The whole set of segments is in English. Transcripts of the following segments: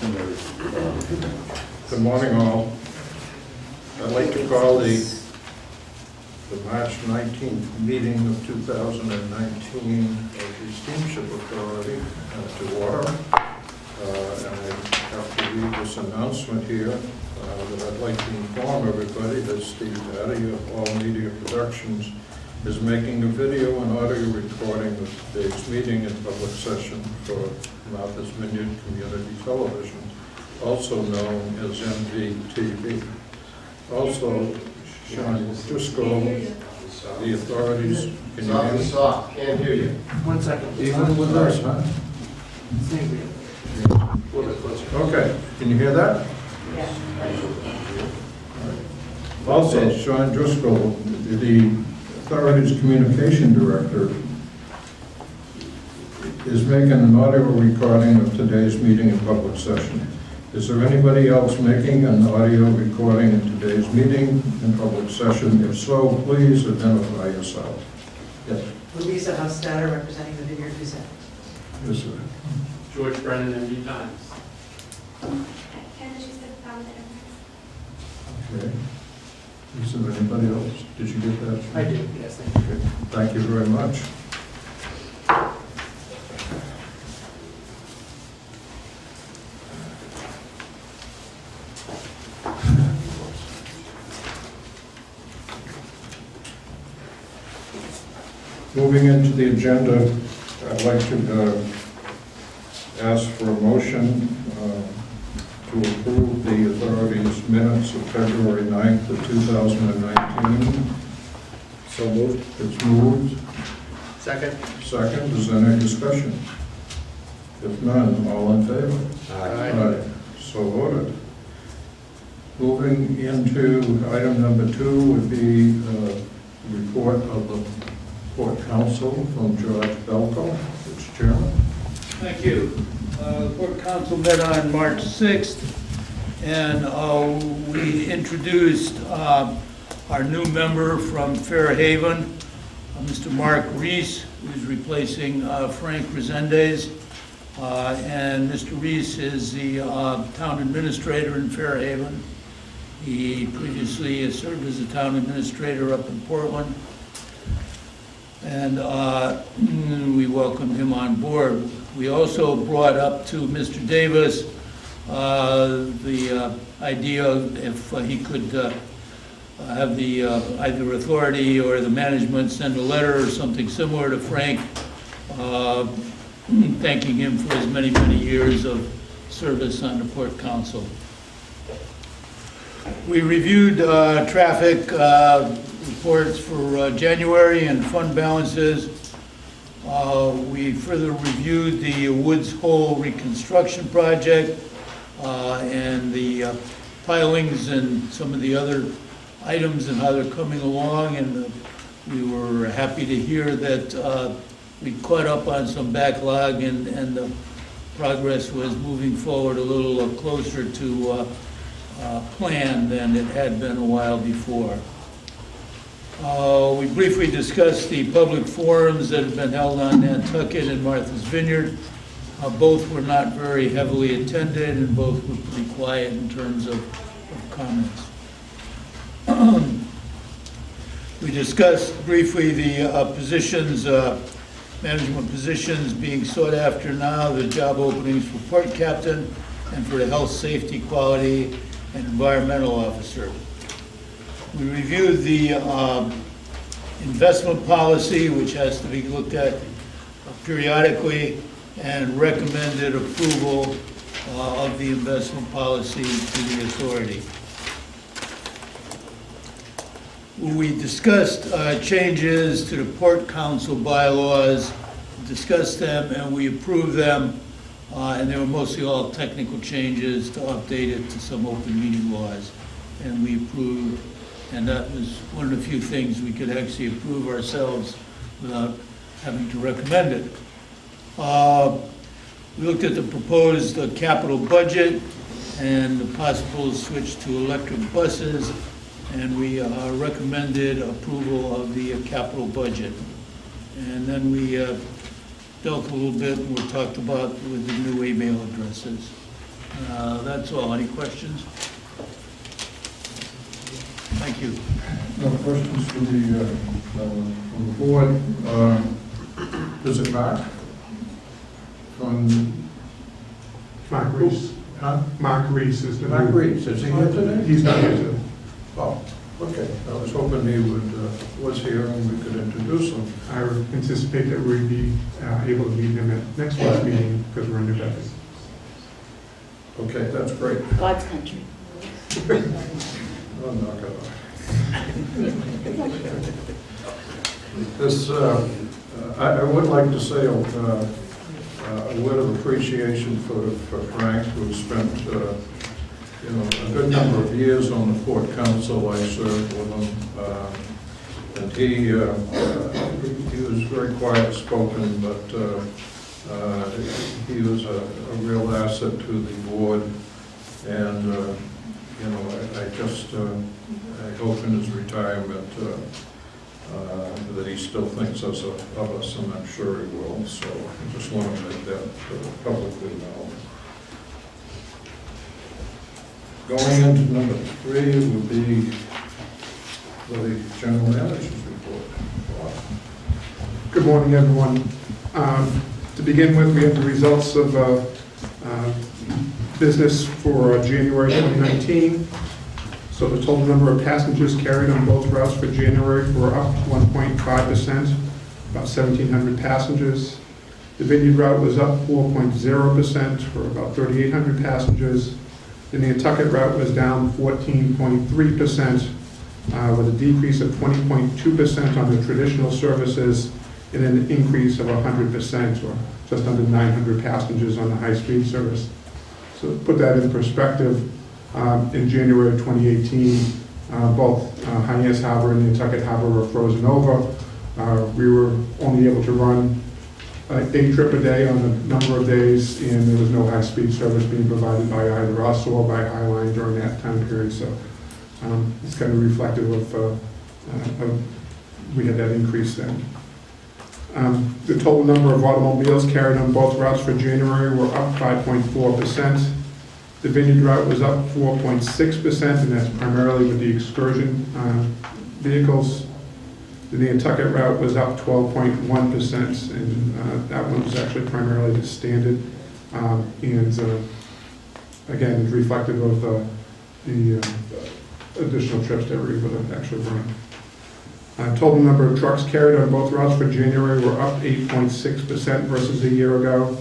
Good morning, all. I'd like to call the March 19th meeting of 2019 of the Steamship Authority to order. And I have to read this announcement here that I'd like to inform everybody that Steve Addy of All Media Productions is making a video and audio recording of today's meeting in public session for Martha's Vineyard Community Television, also known as MVTV. Also, Sean Driscoll, the authorities. Can you hear me? Can't hear you. 1 second. Even with us, huh? Okay, can you hear that? Also, Sean Driscoll, the authorities communication director, is making an audio recording of today's meeting in public session. Is there anybody else making an audio recording in today's meeting in public session? If so, please identify yourself. Yes. Louisa Hofstadter, representing the Vineyard Gazette. Yes, sir. George Brennan, MD Times. Okay. Is there anybody else? Did you get that? I do, yes, thank you. Okay. Thank you very much. Moving into the agenda, I'd like to ask for a motion to approve the authority's minutes of February 9th of 2019. So moved. It's moved. Second? Second, is there any discussion? If none, all in favor? Aye. So voted. Moving into item number 2 would be report of the Port Council from George Belko, its chairman. Thank you. The Port Council met on March 6th, and we introduced our new member from Fairhaven, Mr. Mark Reese, who's replacing Frank Resendez. And Mr. Reese is the town administrator in Fairhaven. He previously served as a town administrator up in Portland. And we welcomed him on board. We also brought up to Mr. Davis the idea if he could have the either authority or the management send a letter or something similar to Frank, thanking him for his many, many years of service on the Port Council. We reviewed traffic reports for January and fund balances. We further reviewed the Woods Hole reconstruction project and the pilings and some of the other items and how they're coming along. And we were happy to hear that we caught up on some backlog and the progress was moving forward a little closer to plan than it had been a while before. We briefly discussed the public forums that have been held on Nantucket and Martha's Vineyard. Both were not very heavily attended and both were pretty quiet in terms of comments. We discussed briefly the positions, management positions being sought after now, the job openings for port captain and for the health, safety, quality, and environmental officer. We reviewed the investment policy, which has to be looked at periodically, and recommended approval of the investment policy to the authority. We discussed changes to the Port Council bylaws, discussed them, and we approved them, and they were mostly all technical changes to update it to some open meeting laws. And we approved, and that was one of the few things we could actually approve ourselves without having to recommend it. We looked at the proposed capital budget and the possible switch to electric buses, and we recommended approval of the capital budget. And then we dealt a little bit and we talked about with the new email addresses. That's all. Any questions? Thank you. No questions for the board. Is it Mark? Mark Reese. Huh? Mark Reese is the Mark new. Reeves, is he here today? He's not here today. Oh, okay. I was hoping he was here and we could introduce him. I would anticipate that we'd be able to meet him at next week's meeting because we're in New Bedford. Okay, that's great. God's country. I'll knock it off. This, I would like to say a word of appreciation for Frank, who spent, a good number of years on the Port Council. I served with him. And he was very quiet spoken, but he was a real asset to the board. And, I hope in his retirement that he still thinks of us, and I'm sure he will. So I just want to make that publicly known. Going into number 3 would be the general manager's report. Good morning, everyone. To begin with, we have the results of business for January 2019. So the total number of passengers carried on both routes for January were up 1.5%, about 1,700 passengers. The Vineyard route was up 4.0%, for about 3,800 passengers. The Nantucket route was down 14.3%, with a decrease of 20.2% on the traditional services and an increase of 100%, or just under 900 passengers on the high-speed service. So to put that in perspective, in January of 2018, both Hyannis Harbor and Nantucket Harbor were frozen over. We were only able to run a trip a day on a number of days, and there was no high-speed service being provided by either us or by Highline during that time period. So it's kind of reflective of we had that increase then. The total number of automobiles carried on both routes for January were up 5.4%. The Vineyard route was up 4.6%, and that's primarily with the excursion vehicles. The Nantucket route was up 12.1%, and that one was actually primarily the standard. Again, it's reflective of the additional trips that we were able to actually run. Total number of trucks carried on both routes for January were up 8.6% versus a year ago.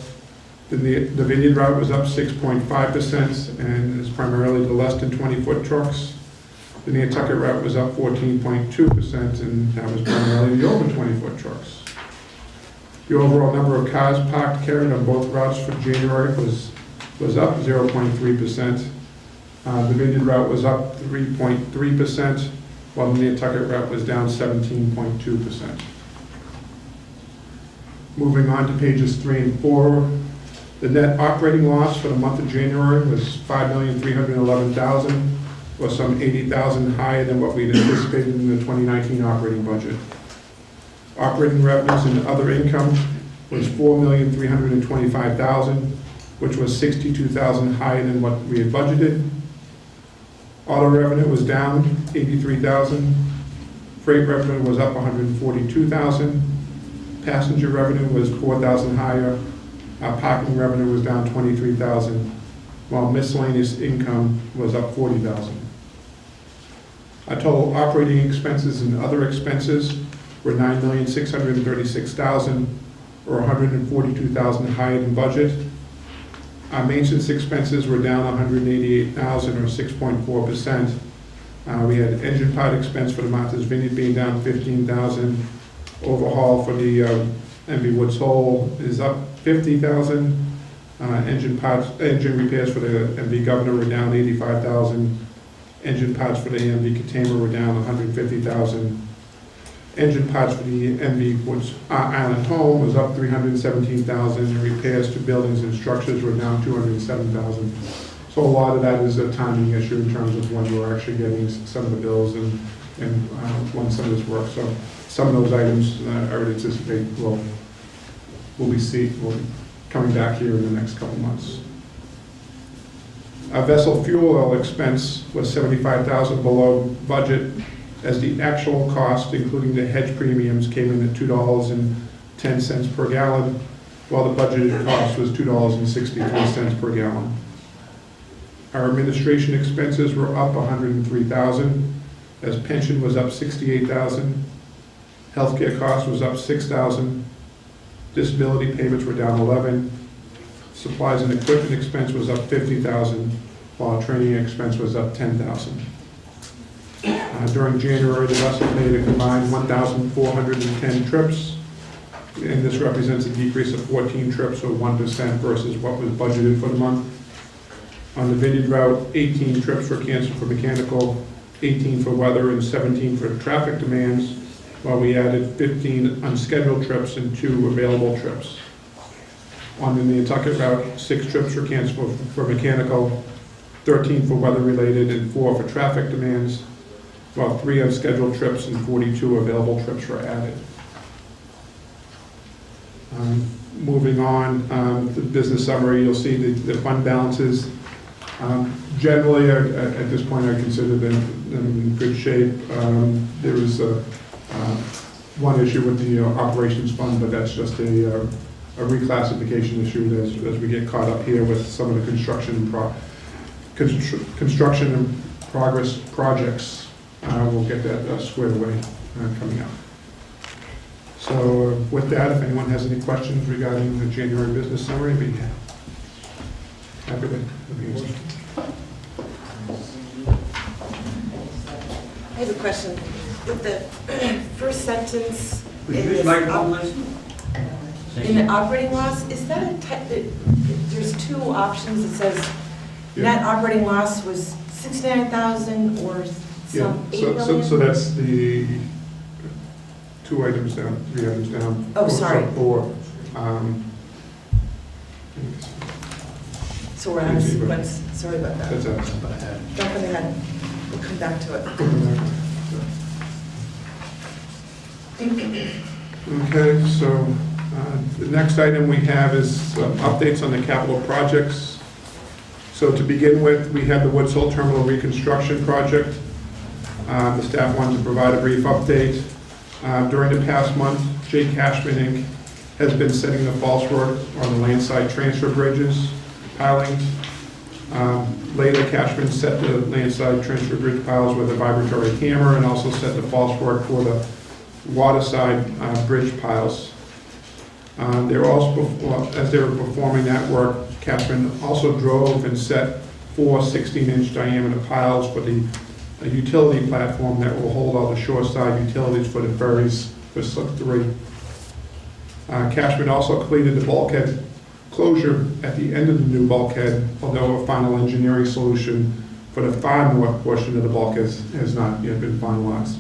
The Vineyard route was up 6.5%, and is primarily the less than 20-foot trucks. The Nantucket route was up 14.2%, and that was primarily the over 20-foot trucks. The overall number of cars parked carried on both routes for January was up 0.3%. The Vineyard route was up 3.3%, while the Nantucket route was down 17.2%. Moving on to pages 3 and 4, the net operating loss for the month of January was $5,311,000, or some $80,000 higher than what we'd anticipated in the 2019 operating budget. Operating revenues and other income was $4,325,000, which was $62,000 higher than what we had budgeted. Auto revenue was down $83,000. Freight revenue was up $142,000. Passenger revenue was $4,000 higher. Parking revenue was down $23,000, while miscellaneous income was up $40,000. Our total operating expenses and other expenses were $9,636,000, or $142,000 higher than budget. Our maintenance expenses were down $188,000, or 6.4%. We had engine part expense for the Martha's Vineyard being down $15,000. Overhaul for the MV Woods Hole is up $50,000. Engine repairs for the MV Governor were down $85,000. Engine parts for the MV Katama were down $150,000. Engine parts for the MV Woods Island Home was up $317,000. And repairs to buildings and structures were down $207,000. So a lot of that is a timing issue in terms of when we're actually getting some of the bills and when some of this work. So some of those items I would anticipate will be coming back here in the next couple months. Our vessel fuel oil expense was $75,000 below budget, as the actual cost, including the hedge premiums, came in at $2.10 per gallon, while the budgeted cost was $2.63 per gallon. Our administration expenses were up $103,000, as pension was up $68,000, healthcare cost was up $6,000, disability payments were down $11,000, supplies and equipment expense was up $50,000, while training expense was up $10,000. During January, the vessel made a combined 1,410 trips, and this represents a decrease of 14 trips, or 1% versus what was budgeted for the month. On the Vineyard route, 18 trips were canceled for mechanical, 18 for weather, and 17 for traffic demands, while we added 15 unscheduled trips and 2 available trips. On the Nantucket route, 6 trips were canceled for mechanical, 13 for weather-related, and 4 for traffic demands, while 3 unscheduled trips and 42 available trips were added. Moving on, the business summary, you'll see the fund balances. Generally, at this point, I consider them in good shape. There was one issue with the operations fund, but that's just a reclassification issue as we get caught up here with some of the construction in progress projects. We'll get that squared away coming up. So with that, if anyone has any questions regarding the January business summary, I'd be happy to answer. I have a question. With the first sentence in Use this microphone, please. in the operating loss, is that a type, there's 2 options. It says net operating loss was 69,000 or some 8 million? So that's the 2 items down, 3 items down. Oh, sorry. So we're on sequence. Sorry about that. That's it. Jumping ahead. We'll come back to it. Okay, so the next item we have is updates on the capital projects. So to begin with, we have the Woods Hole Terminal Reconstruction Project. The staff wanted to provide a brief update. During the past month, J. Cashman Inc. has been setting the false work on the landside transfer bridges, pilings. Later, Cashman set the landside transfer bridge piles with a vibratory hammer and also set the false work for the waterside bridge piles. They're also, as they were performing that work, Cashman also drove and set 4 16-inch diameter piles for the utility platform that will hold all the shoreside utilities for the ferries for Slip 3. Cashman also completed the bulkhead closure at the end of the new bulkhead, although a final engineering solution for the far north portion of the bulkhead has not yet been finalized.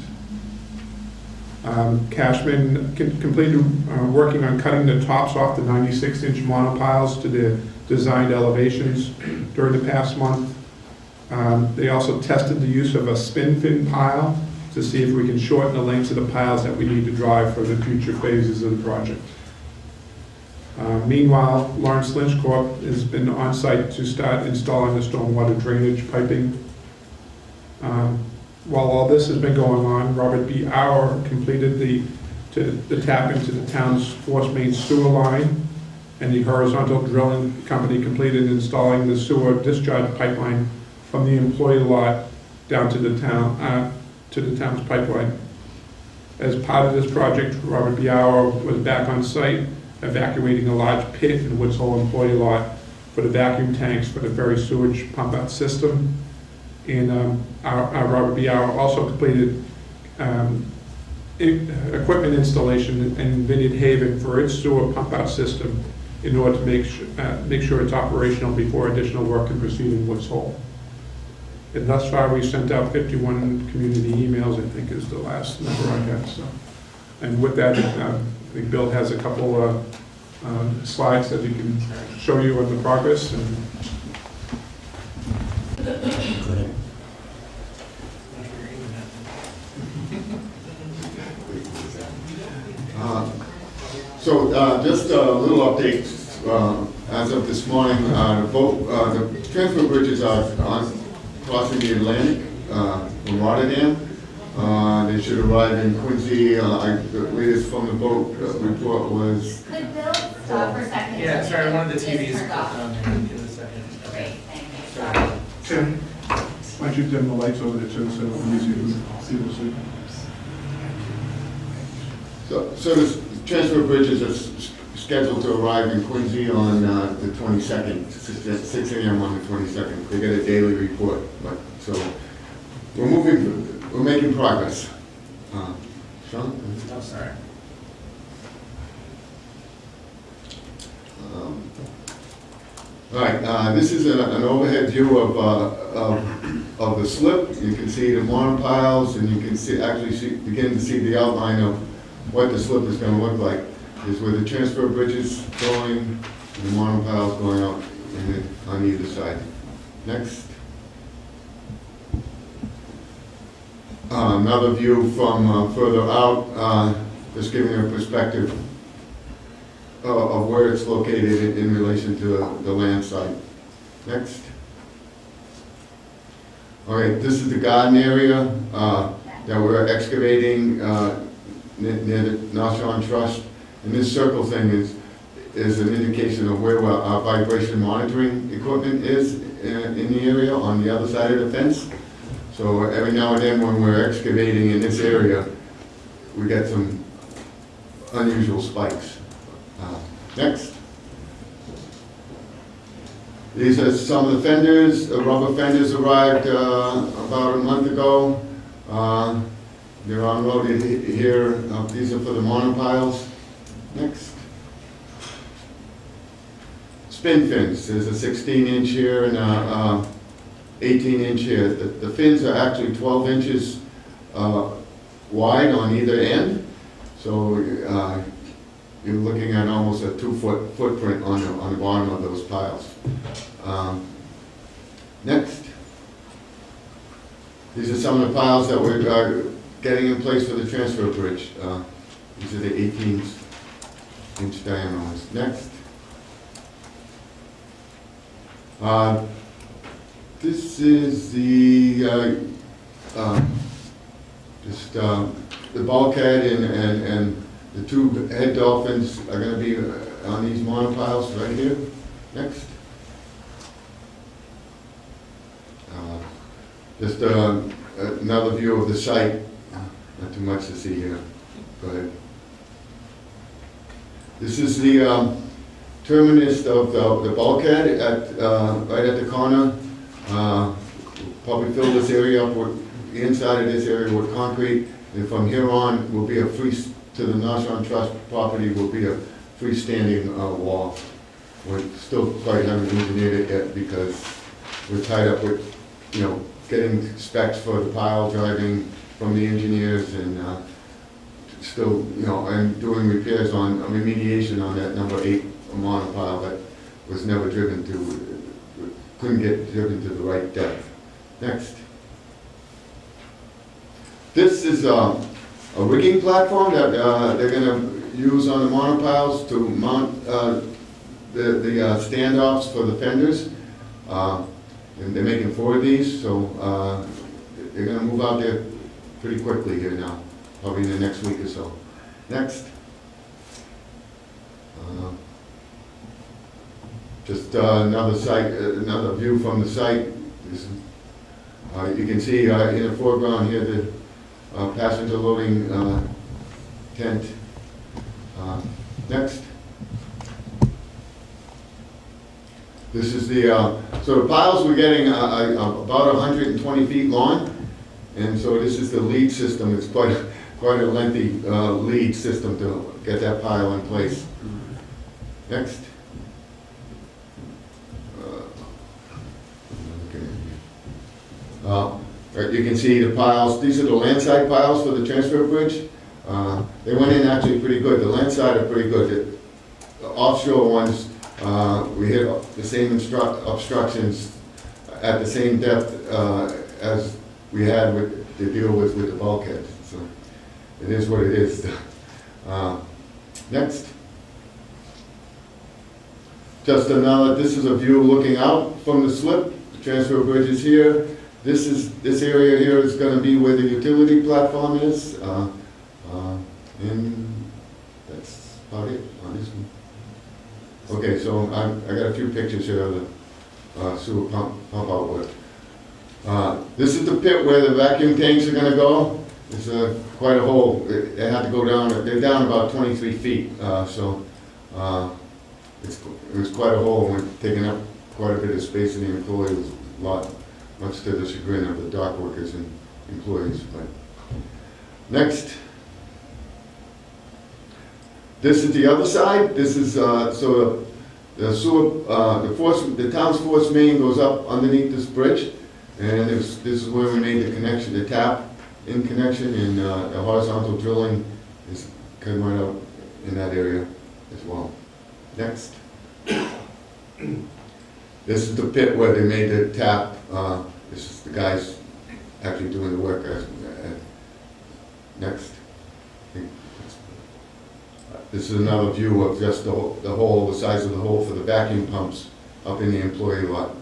Cashman completed working on cutting the tops off the 96-inch monopiles to the designed elevations during the past month. They also tested the use of a spin fin pile to see if we can shorten the lengths of the piles that we need to drive for the future phases of the project. Meanwhile, Lawrence Lynch Corp. has been on site to start installing the stormwater drainage piping. While all this has been going on, Robert B. Auer completed the tap into the town's force main sewer line, and the horizontal drilling company completed installing the sewer discharge pipeline from the employee lot down to the town's pipeline. As part of this project, Robert B. Auer was back on site, evacuating a large pit in Woods Hole employee lot for the vacuum tanks for the ferry sewage pump out system. And our Robert B. Auer also completed equipment installation in Vineyard Haven for its sewer pump out system in order to make sure it's operational before additional work can proceed in Woods Hole. And thus far, we've sent out 51 community emails, I think is the last number I have. So, and with that, I think Bill has a couple slides that he can show you on the progress. And So just a little update. as of this morning, the transfer bridges are crossing the Atlantic from Rotterdam. They should arrive in Quincy. The latest from the boat report was, Could Bill stop for a second? Yeah, sorry, one of the Just TVs turned clicked off. on there. Give it a second. Great, thank you, sorry. Tim, why don't you dim the lights over there too, so it's easier to see the sleep? so the transfer bridges are scheduled to arrive in Quincy on the 22nd, 6 a.m. on the 22nd. They get a daily report, so we're making progress. Sean? Oh, sorry. All right, this is an overhead view of the slip. You can see the monopiles, and you can begin to see the outline of what the slip is going to look like. Is where the transfer bridges going, and the monopiles going out on either side. Next. Another view from further out, just giving a perspective of where it's located in relation to the land side. Next. All right, this is the garden area that we're excavating near the North Shore Trust. And this circle thing is an indication of where our vibration monitoring equipment is in the area on the other side of the fence. So every now and then when we're excavating in this area, we get some unusual spikes. Next. These are some of the fenders. The rubber fenders arrived about a month ago. They're unloaded here. These are for the monopiles. Next. Spin fins. There's a 16-inch here and a 18-inch here. The fins are actually 12 inches wide on either end. So you're looking at almost a 2-foot footprint on the bottom of those piles. Next. These are some of the piles that we're getting in place for the transfer bridge. These are the 18-inch diameters. Next. This is the the bulkhead and the two head dolphins are going to be on these monopiles right here. Next. Just another view of the site. Not too much to see here. Go ahead. This is the terminus of the bulkhead right at the corner. Probably fill this area up with, the inside of this area with concrete, and from here on will be to the North Shore Trust property will be a freestanding wall. We still quite haven't engineered it yet because we're tied up with, getting specs for the pile driving from the engineers and still, and doing repairs on remediation on that number 8 monopile that was never couldn't get driven to the right depth. Next. This is a rigging platform that they're going to use on the monopiles to mount the standoffs for the fenders. And they're making 4 of these, so they're going to move out there pretty quickly here now, probably in the next week or so. Next. Just another site, another view from the site. You can see in the foreground here the passenger loading tent. Next. This is so the piles we're getting about 120 feet long, and so this is the lead system. It's quite a lengthy lead system to get that pile in place. Next. You can see the piles. These are the landside piles for the transfer bridge. They went in actually pretty good. The landside are pretty good. The offshore ones, we hit the same obstructions at the same depth as we had to deal with the bulkhead. So it is what it is. Next. just another, this is a view looking out from the slip. The transfer bridge is here. This area here is gonna be where the utility platform is. And that's about it on this one. Okay, so I got a few pictures here of the sewer pump out work. This is the pit where the vacuum tanks are gonna go. It's quite a hole. They had to go down, they're down about 23 feet, so it was quite a hole, and we're taking up quite a bit of space in the employees, much to the chagrin of the dock workers and employees. But next, this is the other side. This is so the sewer, the town's force main goes up underneath this bridge, and this is where we made the connection, the tap in connection, and the horizontal drilling is coming right out in that area as well. Next. This is the pit where they made the tap. This is the guys actually doing the work. Next. This is another view of just the hole, the size of the hole for the vacuum pumps up in the employee lot.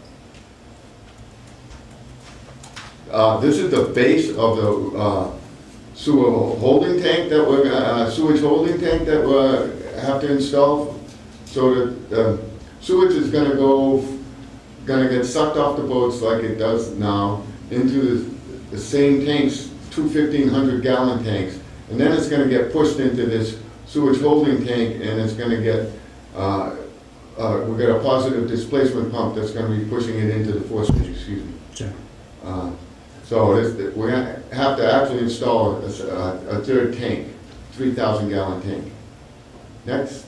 This is the base of the sewer holding tank that we're, sewage holding tank that we have to install. So that sewage is gonna get sucked off the boats like it does now into the same tanks, two 1,500 gallon tanks. And then it's gonna get pushed into this sewage holding tank, and it's gonna get, we've got a positive displacement pump that's gonna be pushing it into the force main, excuse me. So we have to actually install a third tank, 3,000 gallon tank. Next.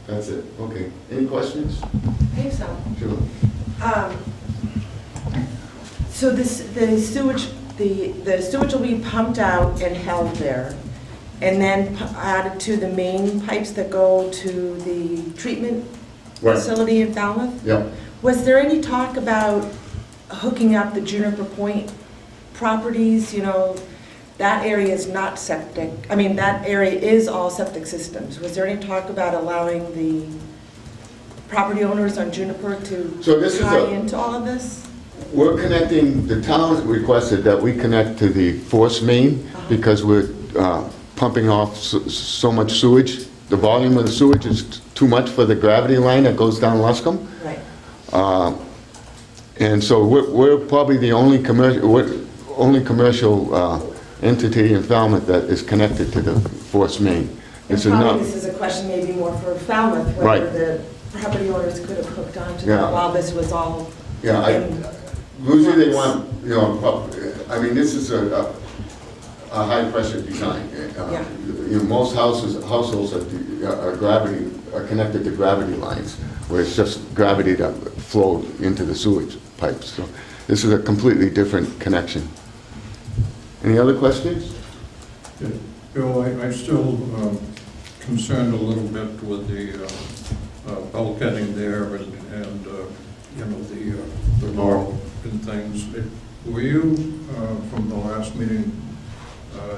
That's it, okay. Any questions? I have some. Sure. So the sewage will be pumped out and held there, and then added to the main pipes that go to the treatment facility in Falmouth? Yep. Was there any talk about hooking up the Juniper Point properties? You know, that area is not septic. I mean, that area is all septic systems. Was there any talk about allowing the property owners on Juniper to tie into all of this? We're connecting, the town requested that we connect to the force main because we're pumping off so much sewage. The volume of the sewage is too much for the gravity line that goes down Luscombe. Right. And so we're probably the only commercial entity in Falmouth that is connected to the force main. And probably this is a question maybe more for Falmouth, whether the property owners could have hooked onto that while this was all usually they want, you know, I mean, this is a high pressure design. You know, most households are connected to gravity lines, where it's just gravity that flows into the sewage pipes. So this is a completely different connection. Any other questions? Yeah. Bill, I'm still concerned a little bit with the bulkheading there and you know, the law and things. Were you, from the last meeting,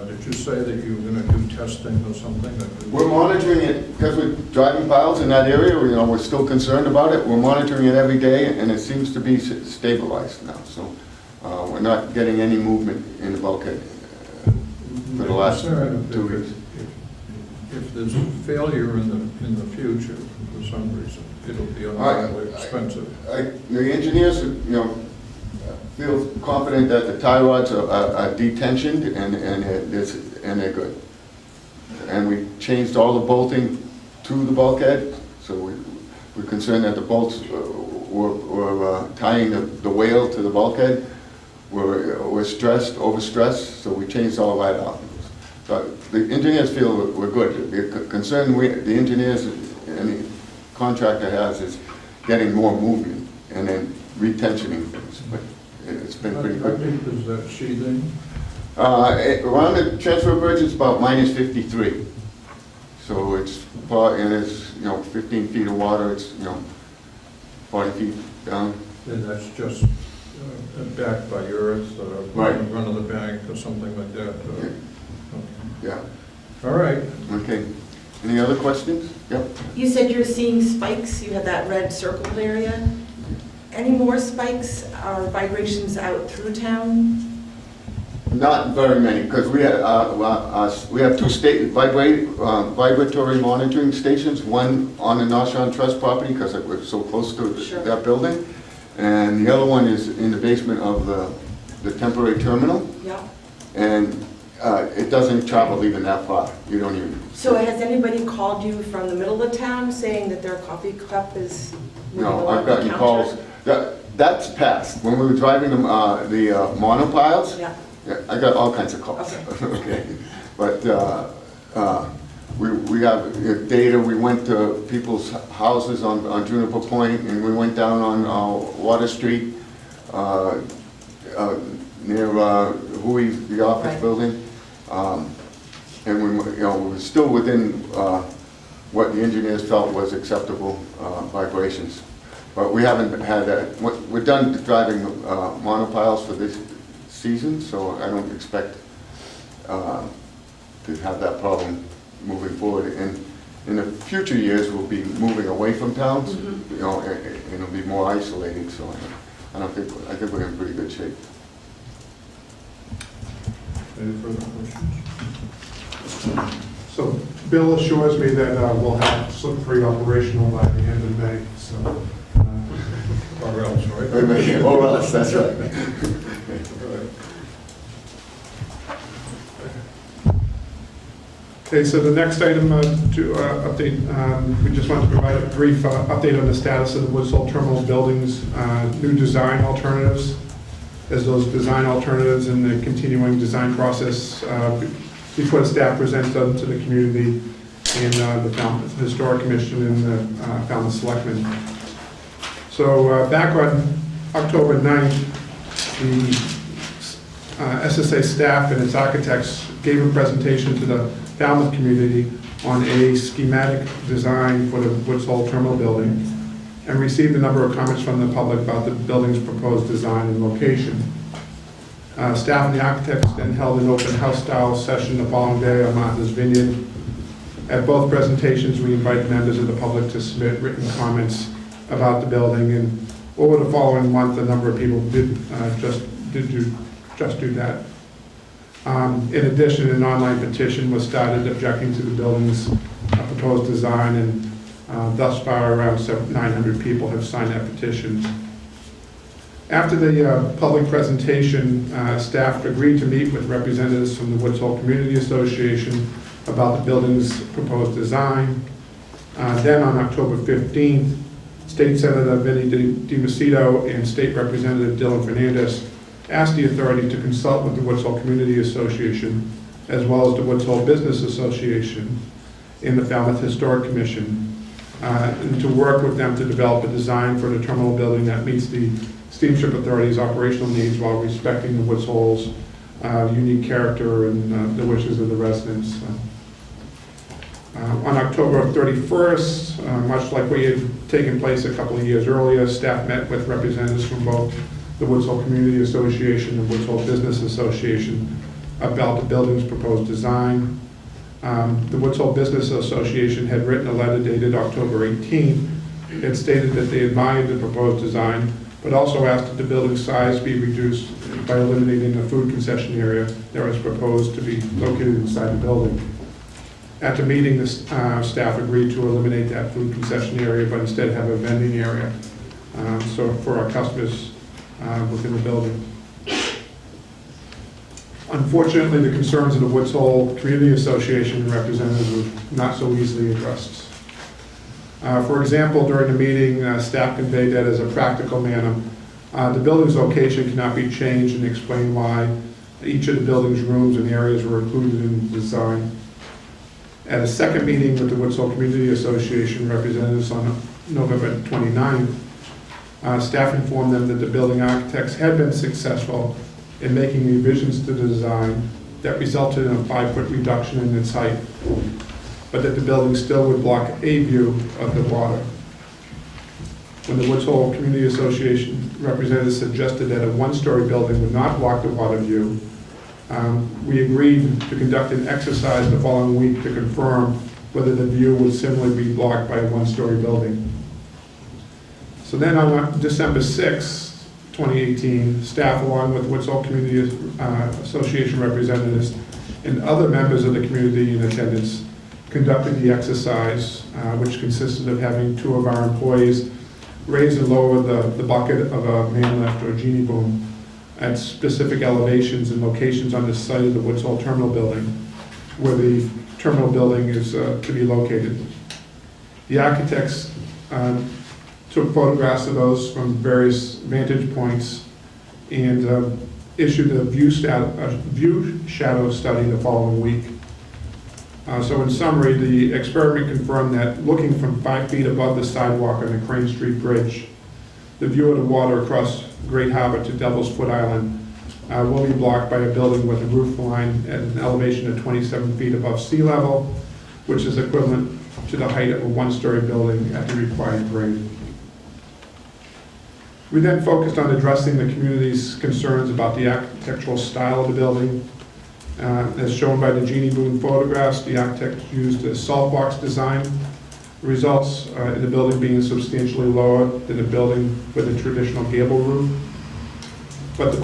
did you say that you were going to do testing or something? We're monitoring it because we're driving piles in that area. You know, we're still concerned about it. We're monitoring it every day, and it seems to be stabilized now. So we're not getting any movement in the bulkhead for the last 2 weeks. If there's a failure in the future for some reason, it'll be unbelievably expensive. The engineers, you know, feel confident that the tie rods are detensioned and they're good. And we changed all the bolting to the bulkhead, so we're concerned that the bolts were tying the whale to the bulkhead were stressed, overstressed, so we changed all that out. But the engineers feel we're good. The concern the engineers and the contractor has is getting more movement and then retensioning things. But it's been pretty good. How deep is that sheathing? Around the transfer bridge, it's about -53. So it's and it's, you know, 15 feet of water. It's, you know, 40 feet down. And that's just backed by earth, Right. run of the bank or something like that. Yeah. All right. Okay. Any other questions? Yep. You said you're seeing spikes, you had that red circled area. Any more spikes or vibrations out through town? Not very many, because we have two vibratory monitoring stations, one on the North Shore Trust property, because we're so close to Sure. that building, and the other one is in the basement of the temporary terminal, Yeah. and it doesn't travel even that far. You don't even... So has anybody called you from the middle of town saying that their coffee cup is moving No, along I've the gotten counter? calls. That's passed. When we were driving the monopiles, Yeah. yeah, I got all kinds of calls. Okay. But we have data. We went to people's houses on Juniper Point, and we went down on Water Street near Hui, the office Right. building. And we were still within what the engineers felt was acceptable vibrations. But we haven't had that. We're done driving monopiles for this season, so I don't expect to have that problem moving forward. And in the future years, we'll be moving away from towns, and it'll be more isolated. So I think we're in pretty good shape. Any further questions? So Bill assures me that we'll have Slip 3 operational by the end of May, so. Or else, right? Or else, that's right. Okay, so the next item to update, we just want to provide a brief update on the status of the Woods Hole Terminal buildings, new design alternatives, as those design alternatives and the continuing design process before the staff presents them to the community and the Falmouth Historic Commission and the Falmouth Selectmen. So back on October 9th, the SSA staff and its architects gave a presentation to the Falmouth community on a schematic design for the Woods Hole Terminal building and received a number of comments from the public about the building's proposed design and location. Staff and the architects then held an open house style session the following day on Martha's Vineyard. At both presentations, we invited members of the public to submit written comments about the building, and over the following month, a number of people did just do that. In addition, an online petition was started objecting to the building's proposed design, and thus far, around 900 people have signed that petition. After the public presentation, staff agreed to meet with representatives from the Woods Hole Community Association about the building's proposed design. Then on October 15th, State Senator Vinnie DiMacedo and State Representative Dylan Fernandez asked the authority to consult with the Woods Hole Community Association, as well as the Woods Hole Business Association and the Falmouth Historic Commission, and to work with them to develop a design for the terminal building that meets the Steamship Authority's operational needs while respecting the Woods Hole's unique character and the wishes of the residents. On October 31st, much like we had taken place a couple of years earlier, staff met with representatives from both the Woods Hole Community Association and Woods Hole Business Association about the building's proposed design. The Woods Hole Business Association had written a letter dated October 18th. It stated that they admired the proposed design, but also asked that the building's size be reduced by eliminating the food concession area that was proposed to be located inside the building. At the meeting, the staff agreed to eliminate that food concession area, but instead have a vending area, so for our customers within the building. Unfortunately, the concerns of the Woods Hole Community Association representatives were not so easily addressed. For example, during the meeting, staff conveyed that as a practical matter, the building's location cannot be changed, and explained why each of the building's rooms and areas were included in the design. At a second meeting with the Woods Hole Community Association representatives on November 29th, staff informed them that the building architects had been successful in making revisions to the design that resulted in a 5-foot reduction in its height, but that the building still would block a view of the water. When the Woods Hole Community Association representatives suggested that a 1-story building would not block the water view, we agreed to conduct an exercise the following week to confirm whether the view would similarly be blocked by a one-story building. So then on December 6, 2018, staff along with Woods Hole Community Association representatives and other members of the community in attendance conducted the exercise, which consisted of having 2 of our employees raise and lower the bucket of a man lift or genie boom at specific elevations and locations on the site of the Woods Hole Terminal Building, where the terminal building is to be located. The architects took photographs of those from various vantage points and issued a view shadow study the following week. So in summary, the experiment confirmed that looking from 5 feet above the sidewalk on the Crane Street Bridge, the view of the water across Great Harbor to Devil's Foot Island will be blocked by a building with a roof line at an elevation of 27 feet above sea level, which is equivalent to the height of a one-story building at the required grade. We then focused on addressing the community's concerns about the architectural style of the building. As shown by the genie boom photographs, the architect used a salt box design, results in the building being substantially lower than a building with a traditional gable roof. But the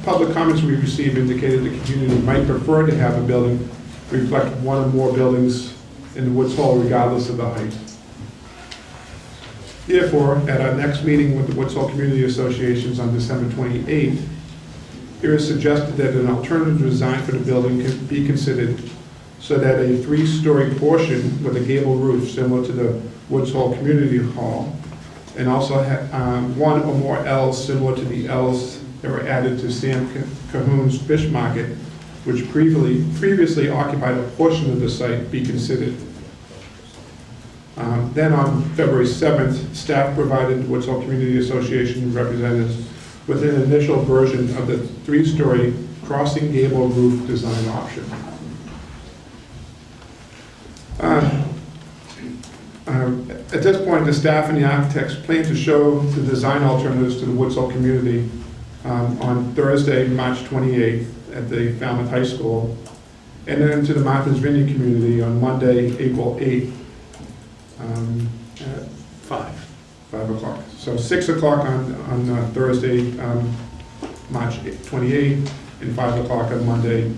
public comments we received indicated the community might prefer to have a building reflect one or more buildings in the Woods Hole regardless of the height. Therefore, at our next meeting with the Woods Hole Community Associations on December 28th, it was suggested that an alternative design for the building can be considered so that a 3-story portion with a gable roof similar to the Woods Hole Community Hall, and also one or more L's similar to the L's that were added to Sam Cahoon's Fish Market, which previously occupied a portion of the site, be considered. Then on February 7th, staff provided Woods Hole Community Association representatives with an initial version of the 3-story crossing gable roof design option. At this point, the staff and the architects plan to show the design alternatives to the Woods Hole community on Thursday, March 28th at the Falmouth High School, and then to the Martha's Vineyard community on Monday, April 8th at 5 o'clock. So 6 o'clock on Thursday, March 28th, and 5 o'clock on Monday,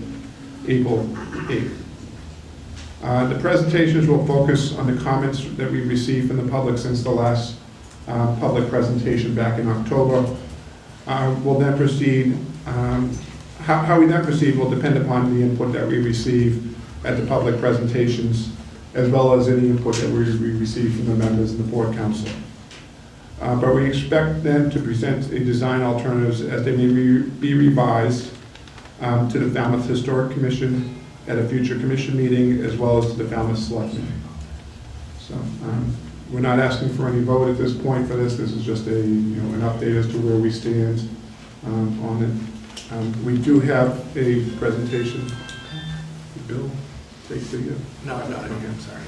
April 8th. The presentations will focus on the comments that we received from the public since the last public presentation back in October. We'll then proceed, how we then proceed will depend upon the input that we receive at the public presentations, as well as any input that we receive from the members of the board council. But we expect them to present a design alternatives as they may be revised to the Falmouth Historic Commission at a future commission meeting, as well as to the Falmouth Selectmen. So we're not asking for any vote at this point for this. This is just an update as to where we stand on it. We do have a presentation. Bill, take video. No, I'm not. Okay. I'm sorry.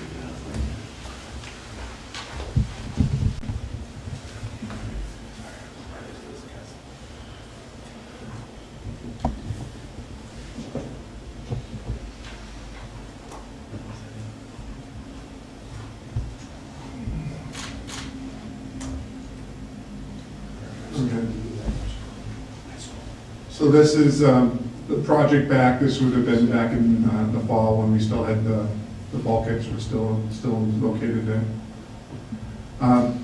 Okay. So this is the project back. This would have been back in the fall when we still had the bulkheads were still located there.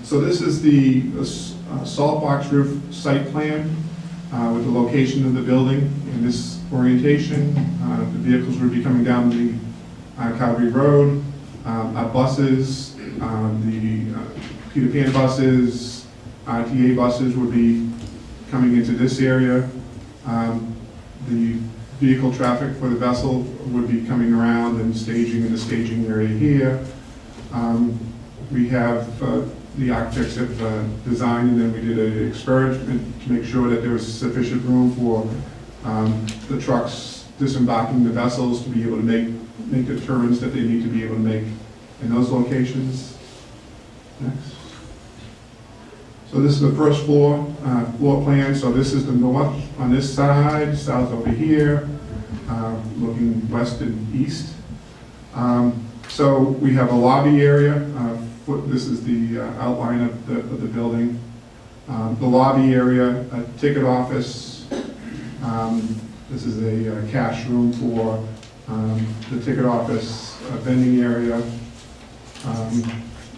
So this is the salt box roof site plan with the location of the building in this orientation. The vehicles would be coming down the Calgary Road. Our buses, the Peter Pan buses, RTA buses would be coming into this area. The vehicle traffic for the vessel would be coming around and staging in the staging area here. We have the architects have designed, and then we did an experiment to make sure that there was sufficient room for the trucks disembarking the vessels to be able to make the turns that they need to be able to make in those locations. Next. So this is the first floor plan. So this is the north on this side, south over here, looking west and east. So we have a lobby area. This is the outline of the building. The lobby area, a ticket office. This is a cash room for the ticket office, a vending area.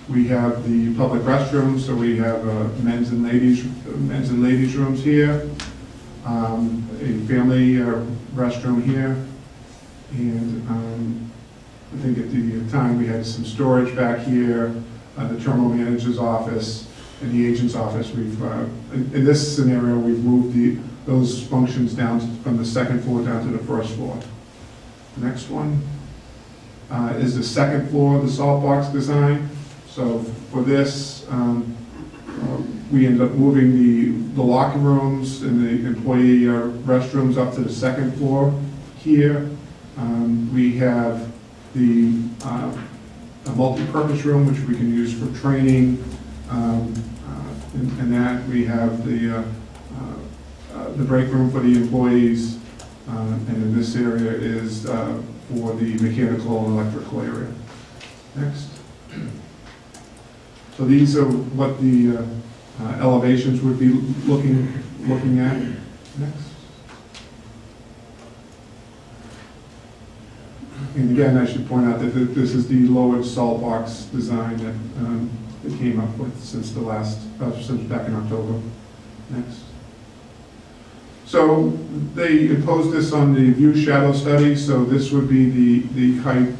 We have the public restrooms, so we have men's and ladies rooms here. A family restroom here. And I think at the time we had some storage back here, the terminal manager's office and the agent's office. We've, in this scenario, we've moved those functions down from the second floor down to the first floor. Next one is the second floor of the salt box design. So for this, we ended up moving the locker rooms and the employee restrooms up to the second floor here. We have a multi-purpose room which we can use for training, and that we have the break room for the employees, and in this area is for the mechanical and electrical area. Next. So these are what the elevations would be looking at. Next. And again, I should point out that this is the lowered salt box design that came up with since back in October. Next. So they imposed this on the view shadow study, so this would be the height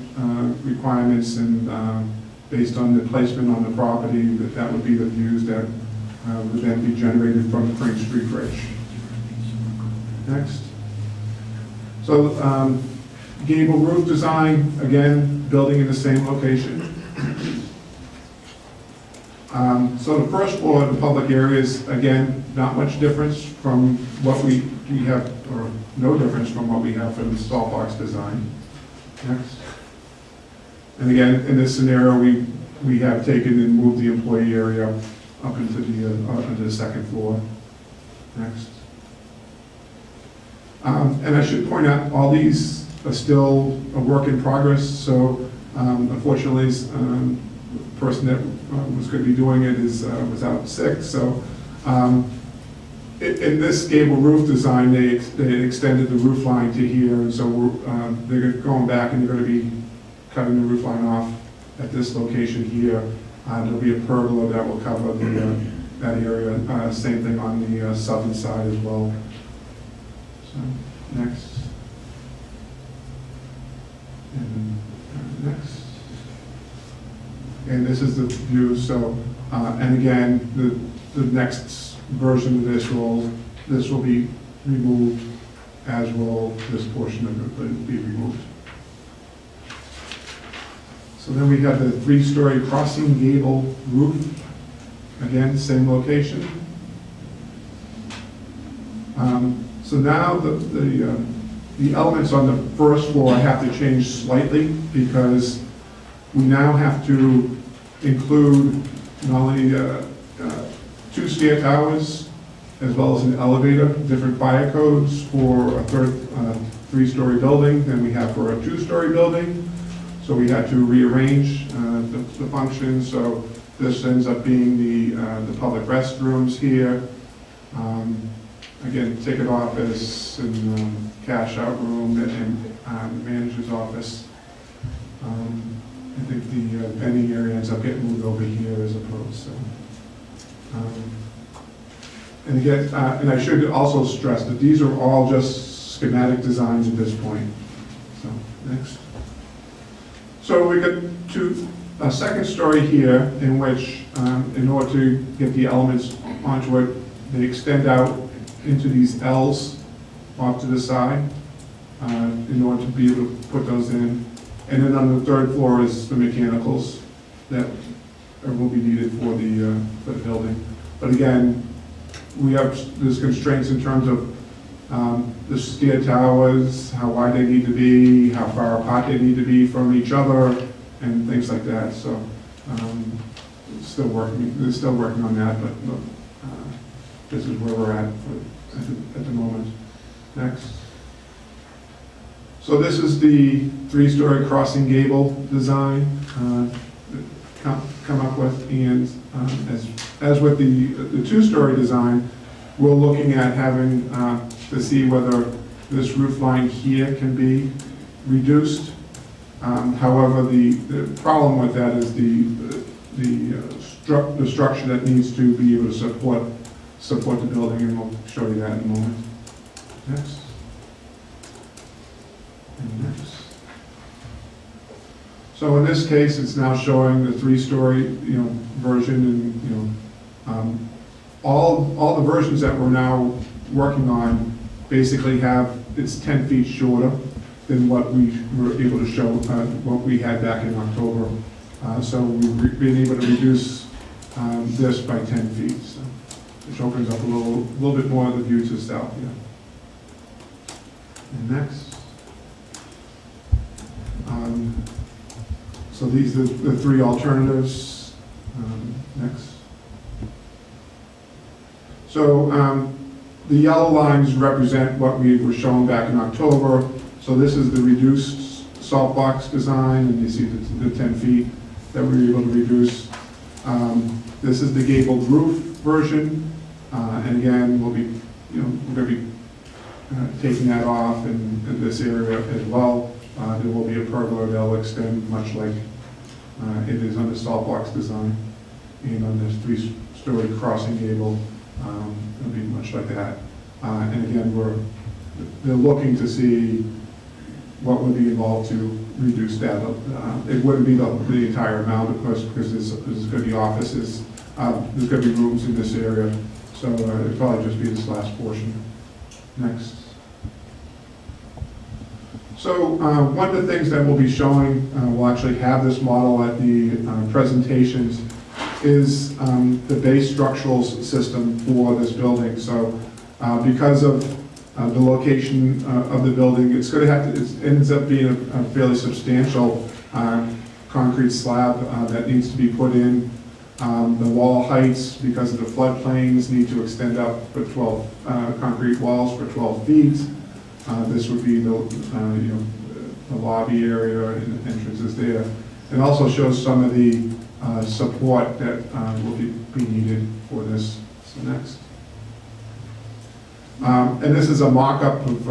requirements, and based on the placement on the property, that would be the views that would then be generated from the Crane Street Bridge. Next. So gable roof design, again, building in the same location. So the first floor, the public areas, again, not much difference from what we have, or no difference from what we have for the salt box design. Next. And again, in this scenario, we have taken and moved the employee area up into the second floor. Next. And I should point out, all these are still a work in progress, so unfortunately, the person that was going to be doing it was out sick, so in this gable roof design, they extended the roof line to here, and so they're going back and they're going to be cutting the roof line off at this location here. There'll be a pergola that will cover that area. Same thing on the southern side as well. So, next. And next. And this is the view, so, and again, the next version of this will be removed, as will this portion of it be removed. So then we have the 3-story crossing gable roof, again, same location. So now the elements on the first floor I have to change slightly, because we now have to include not only 2 stair towers as well as an elevator, different fire codes for a 3-story building than we have for a 2-story building. So we had to rearrange the functions. So this ends up being the public restrooms here. Again, ticket office and cash out room and manager's office. I think the vending area ends up getting moved over here as opposed. So, and again, and I should also stress that these are all just schematic designs at this point. So next. So we get to a second story here, in which, in order to get the elements onto it, they extend out into these L's off to the side in order to be able to put those in. And then on the 3rd floor is the mechanicals that will be needed for the building. But again, there's constraints in terms of the stair towers, how wide they need to be, how far apart they need to be from each other, and things like that. So still working on that, but this is where we're at the moment. Next. So this is the three-story crossing gable design come up with, and as with the two-story design, we're looking at having to see whether this roof line here can be reduced. However, the problem with that is the structure that needs to be able to support the building, and we'll show you that in a moment. Next. And next. So in this case, it's now showing the three-story, version, and all the versions that we're now working on basically have, it's 10 feet shorter than what we were able to show, what we had back in October. So we've been able to reduce this by 10 feet, so, which opens up a little bit more of the view to the south here. And next. So these are the three alternatives. Next. So the yellow lines represent what we were shown back in October. So this is the reduced salt box design, and you see the 10 feet that we were able to reduce. This is the gabled roof version, and again, we'll be, we're going to be taking that off in this area as well. There will be a pergola that will extend much like it is on the salt box design, and on this three-story crossing gable, it'll be much like that. And again, they're looking to see what would be involved to reduce that. It wouldn't be the entire amount, of course, because there's going to be offices, there's going to be rooms in this area, so it'd probably just be this last portion. Next. So one of the things that we'll be showing, we'll actually have this model at the presentations, is the base structural system for this building. So because of the location of the building, it's going to have to, it ends up being a fairly substantial concrete slab that needs to be put in. The wall heights, because of the floodplains, need to extend up for 12 concrete walls for 12 feet. This would be the lobby area and the entrances there. It also shows some of the support that will be needed for this. So next. And this is a mock-up of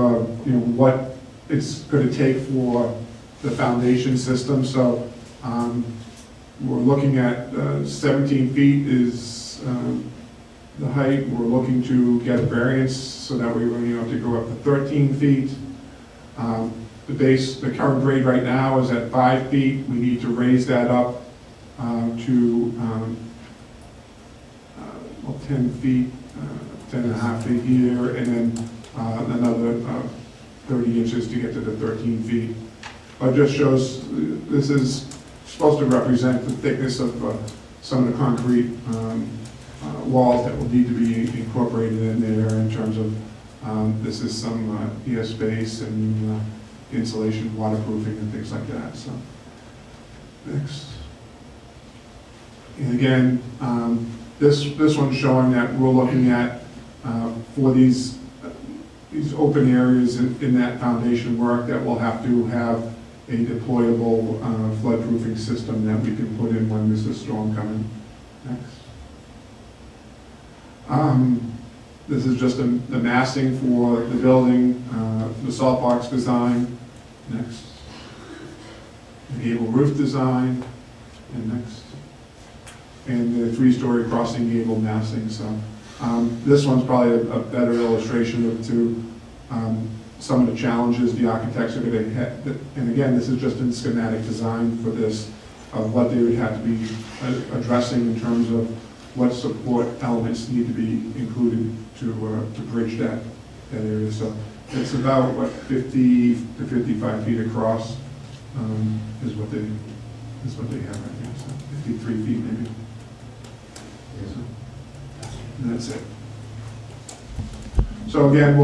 what it's going to take for the foundation system. So we're looking at 17 feet is the height. We're looking to get a variance so that we will have to go up to 13 feet. The current grade right now is at 5 feet. We need to raise that up to 10 feet, 10 and a half feet here, and then another 30 inches to get to the 13 feet. It just shows, this is supposed to represent the thickness of some of the concrete walls that will need to be incorporated in there in terms of, this is some ear space and insulation, waterproofing, and things like that. So, next. And again, this one's showing that we're looking at for these open areas in that foundation work that we'll have to have a deployable floodproofing system that we can put in when there's a storm coming. Next. This is just the massing for the building, the salt box design. Next. The gable roof design. And next. And the three-story crossing gable massing. So this one's probably a better illustration to some of the challenges the architects are going to have. And again, this is just in schematic design for this, of what they would have to be addressing in terms of what support elements need to be included to bridge that area. So it's about, 50 to 55 feet across is what they have right now. So 53 feet maybe. So, and that's it. So again,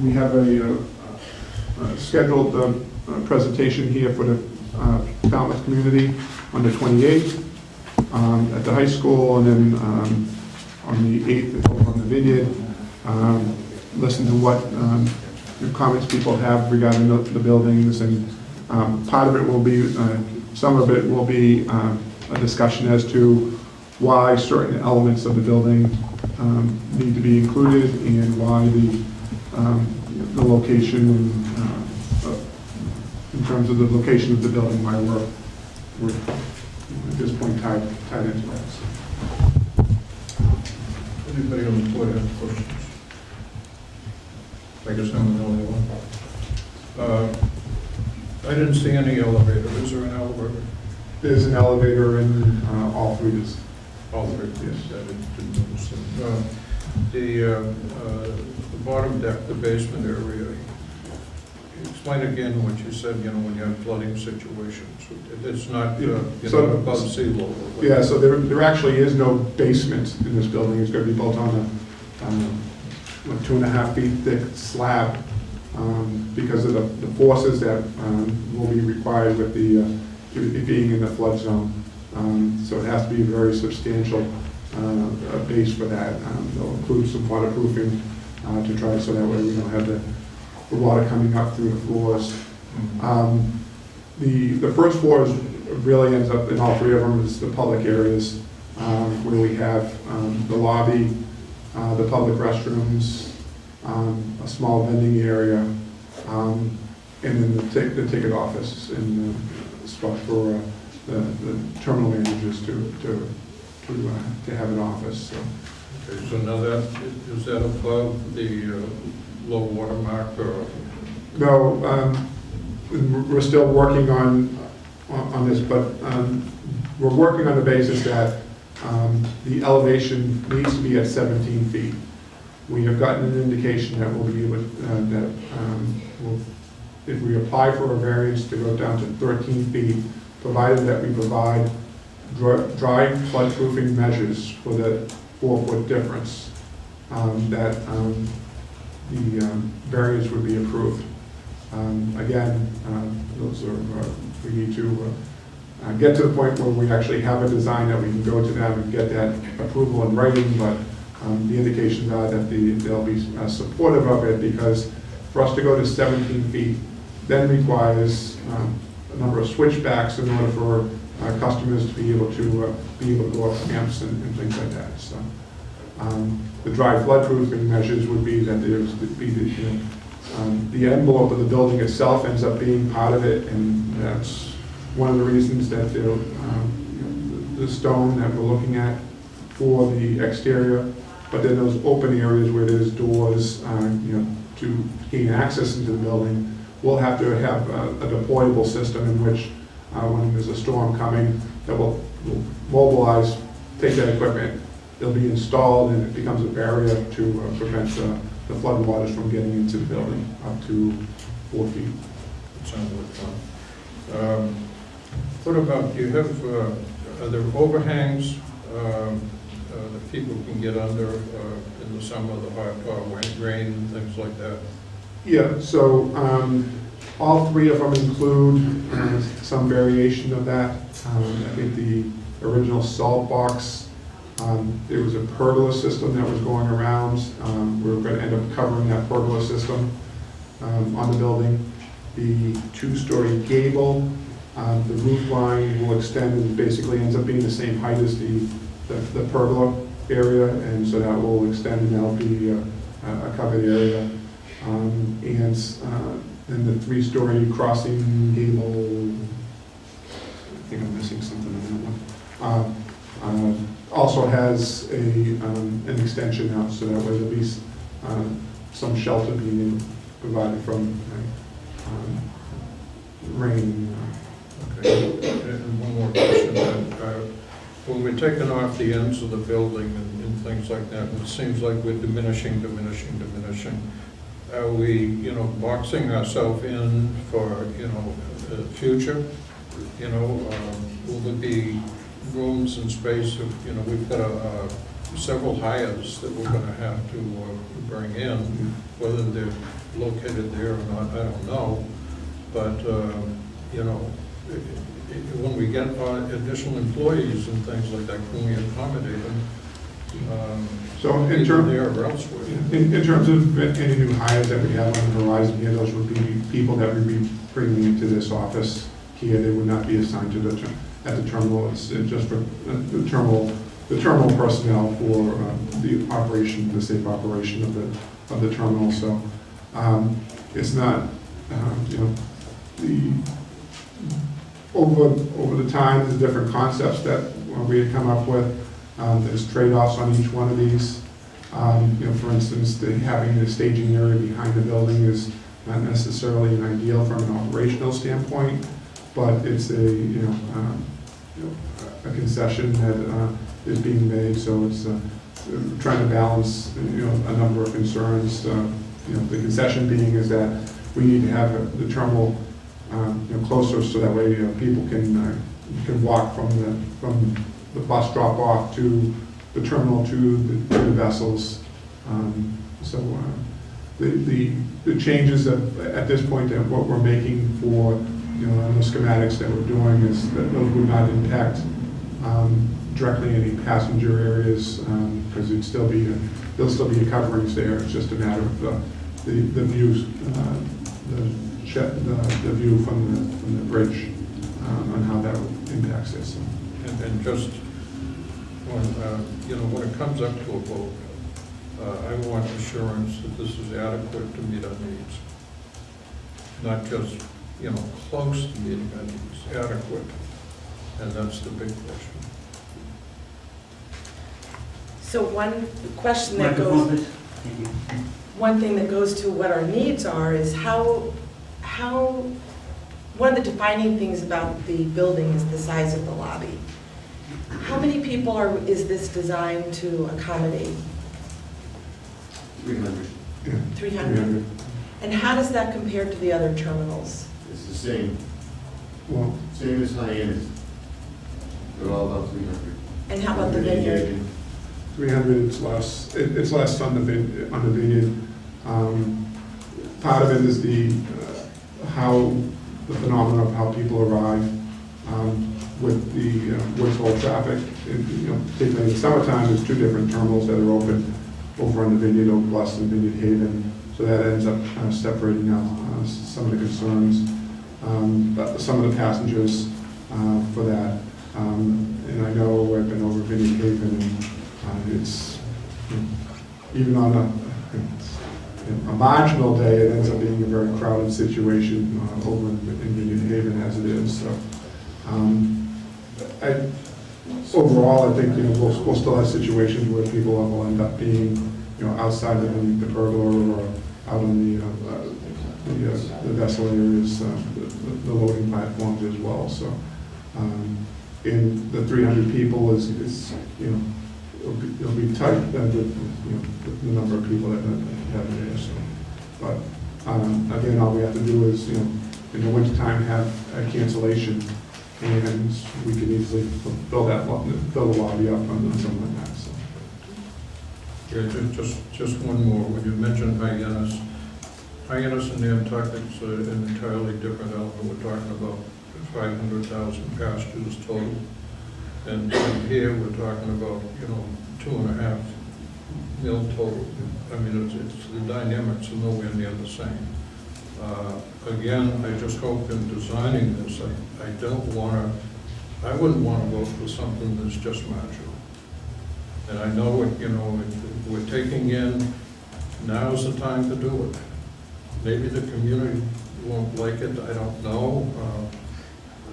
we have a scheduled presentation here for the Falmouth community on the 28th at the high school, and then on the 8th on the Vineyard. Listen to what comments people have regarding the buildings, and part of it will be, some of it will be a discussion as to why certain elements of the building need to be included, and why the location, in terms of the location of the building, why we're at this point tied into that. Anybody on the board have questions? I guess I'm the only one. I didn't see any elevator. Is there an elevator? There's an elevator in all three. All three, yes, I didn't notice it. The bottom deck, the basement area, explain again what you said, when you have flooding situations. It's not, So- above sea level. Yeah, so there actually is no basement in this building. It's going to be built on a 2.5 feet thick slab because of the forces that will be required with it being in the flood zone. So it has to be a very substantial base for that. They'll include some waterproofing to try so that way we don't have the water coming up through the floors. The first floor really ends up in all three of them is the public areas where we have the lobby, the public restrooms, a small vending area, and then the ticket office and the spot for the terminal managers to have an office. So. Okay, so now is that above the low water mark or? No, we're still working on this, but we're working on the basis that the elevation needs to be at 17 feet. We have gotten an indication that we'll be able, if we apply for a variance to go down to 13 feet, provided that we provide dry floodproofing measures for the 4-foot difference, that the variance would be approved. Again, those are, we need to get to the point where we actually have a design that we can go to them and get that approval in writing, but the indications are that they'll be supportive of it, because for us to go to 17 feet then requires a number of switchbacks in order for customers to be able to go up ramps and things like that. So the dry floodproofing measures would be that there's the envelope of the building itself ends up being part of it, and that's one of the reasons that the stone that we're looking at for the exterior, but then those open areas where there's doors, to gain access into the building, we'll have to have a deployable system in which when there's a storm coming, that will mobilize, take that equipment, it'll be installed, and it becomes a barrier to prevent the flood waters from getting into the building up to 4 feet. It sounds like fun. What about, do you have, are there overhangs that people can get under in the summer, the hot rain, and things like that? Yeah, so all three of them include some variation of that. I think the original salt box, there was a pergola system that was going around. We're going to end up covering that pergola system on the building. The 2-story gable, the roof line will extend and basically ends up being the same height as the pergola area, and so that will extend and that'll be a covered area. And then the 3-story crossing gable, I think I'm missing something on that one, also has an extension out, so that way there'll be some shelter being provided from rain. Okay, and one more question. When we're taking off the ends of the building and things like that, it seems like we're diminishing. Are we, boxing ourselves in for, the future? Will there be rooms and space of, we've got several hires that we're going to have to bring in, whether they're located there or not, I don't know. But, when we get additional employees and things like that, can we accommodate them So in either terms, there or elsewhere. in terms of any new hires that we have on the horizon here, those would be people that we'd be bringing into this office here. They would not be assigned to at the terminal. It's just for the terminal personnel for the operation, the safe operation of the terminal. So it's not, over the time, the different concepts that we had come up with. There's trade-offs on each one of these. For instance, having the staging area behind the building is not necessarily an ideal from an operational standpoint, but it's a concession that is being made. So it's trying to balance a number of concerns. The concession being is that we need to have the terminal closer, so that way people can walk from the bus drop off to the terminal to the vessels. The changes at this point that what we're making for on the schematics that we're doing is that those would not impact directly any passenger areas, because there'll still be coverings there. It's just a matter of the views, the view from the bridge on how that impacts this. And just when it comes up to a vote, I want assurance that this is adequate to meet our needs. Not just, close to meeting our needs, adequate. And that's the big question. So one question that goes, one thing that goes to what our needs are is how, one of the defining things about the building is the size of the lobby. How many people is this designed to accommodate? 300. 300? And how does that compare to the other terminals? It's the same, Well, same as Hyannis. They're all about 300. And how about the vineyard? 300, it's less on the vineyard. Part of it is the phenomenon of how people arrive with the Woods traffic. Particularly in the summertime, there's two different terminals that are open over on the vineyard, Oak Bluffs and Vineyard Haven. So that ends up separating out some of the concerns. But some of the passengers for that. And I know I've been over Vineyard Haven, and it's even on a marginal day, it ends up being a very crowded situation over in Vineyard Haven as it is. So, overall, I think we'll still have situations where people will end up being outside of the pergola or out on the vessel areas, the loading platforms as well. So, in the 300 people is it'll be tight with the number of people that have there. So, but again, all we have to do is in the wintertime have a cancellation, and we can easily fill the lobby up on something like that. So. Yeah, just one more. When you mentioned Hyannis and Nantucket's an entirely different element. We're talking about 500,000 passengers total. And here we're talking about, 2.5 mil total. I mean, it's the dynamics are nowhere near the same. Again, I just hope in designing this, I wouldn't want to vote for something that's just marginal. And I know we're taking in, now's the time to do it. Maybe the community won't like it, I don't know.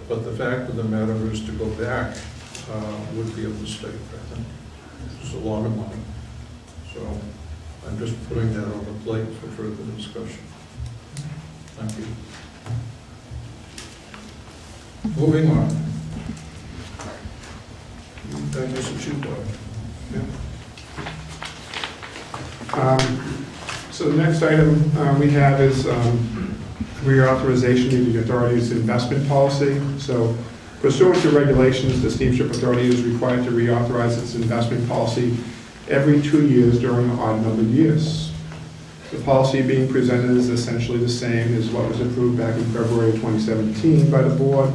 But the fact of the matter is to go back would be a mistake, I think. It's a lot of money. So I'm just putting that on the plate for further discussion. Thank you. Moving on. I guess it's you, Doug. So the next item we have is reauthorization of the authority's investment policy. So pursuant to regulations, the Steamship Authority is required to reauthorize its investment policy every 2 years during odd-numbered years. The policy being presented is essentially the same as what was approved back in February 2017 by the board.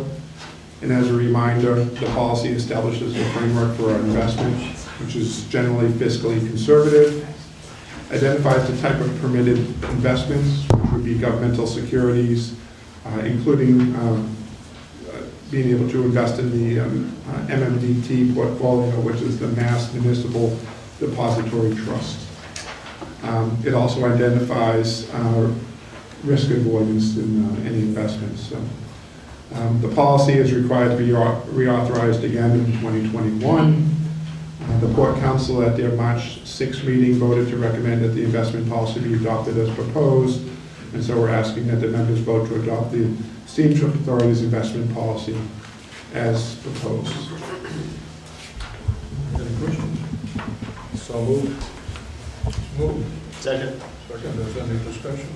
And as a reminder, the policy establishes the framework for our investment which is generally fiscally conservative. Identifies the type of permitted investments, which would be governmental securities, including being able to invest in the MMDT portfolio, which is the Mass Municipal Depository Trust. It also identifies risk avoidance in any investments. So, the policy is required to be reauthorized again in 2021. The Port Council at their March 6th meeting voted to recommend that the investment policy be adopted as proposed, and so we're asking that the members vote to adopt the Steamship Authority's investment policy as proposed. Any questions? So moved. Move. Second. Second, is any discussion?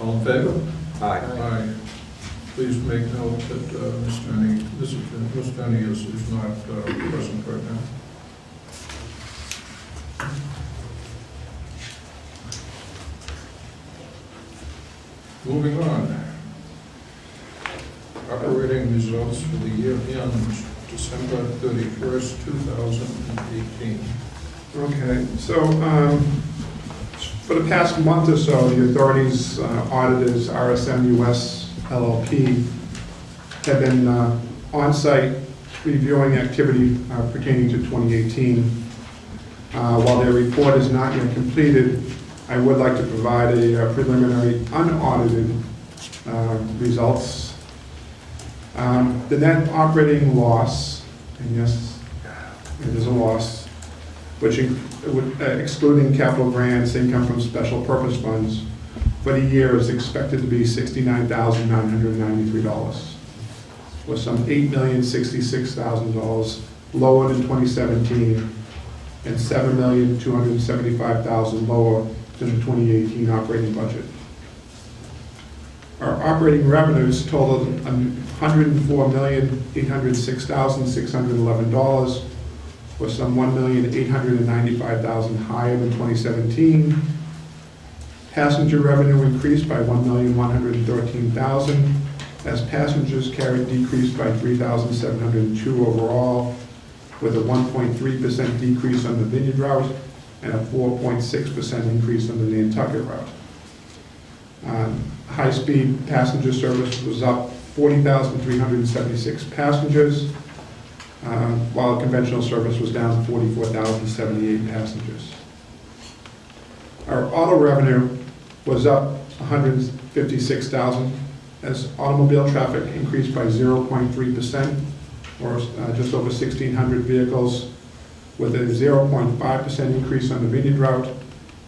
All in favor? Aye. Aye. Please make note that Ms. Denny is not present right now. Moving on. Operating results for the year end December 31st, 2018. Okay, so for the past month or so, the authority's auditors, RSM US LLP, have been on-site reviewing activity pertaining to 2018. While their report is not yet completed, I would like to provide a preliminary unaudited results. The net operating loss, and yes, it is a loss, which excluding capital grants, income from special purpose funds, for the year is expected to be $69,993, with some $8,066,000 lower than 2017 and $7,275,000 lower than the 2018 operating budget. Our operating revenues totaled $104,806,611, with some $1,895,000 higher than 2017. Passenger revenue increased by $1,113,000, as passengers carried decreased by 3,702 overall, with a 1.3% decrease on the Vineyard route and a 4.6% increase on the Nantucket route. High-speed passenger service was up 40,376 passengers, while conventional service was down 44,078 passengers. Our auto revenue was up $156,000 as automobile traffic increased by 0.3%, or just over 1,600 vehicles, with a 0.5% increase on the Vineyard route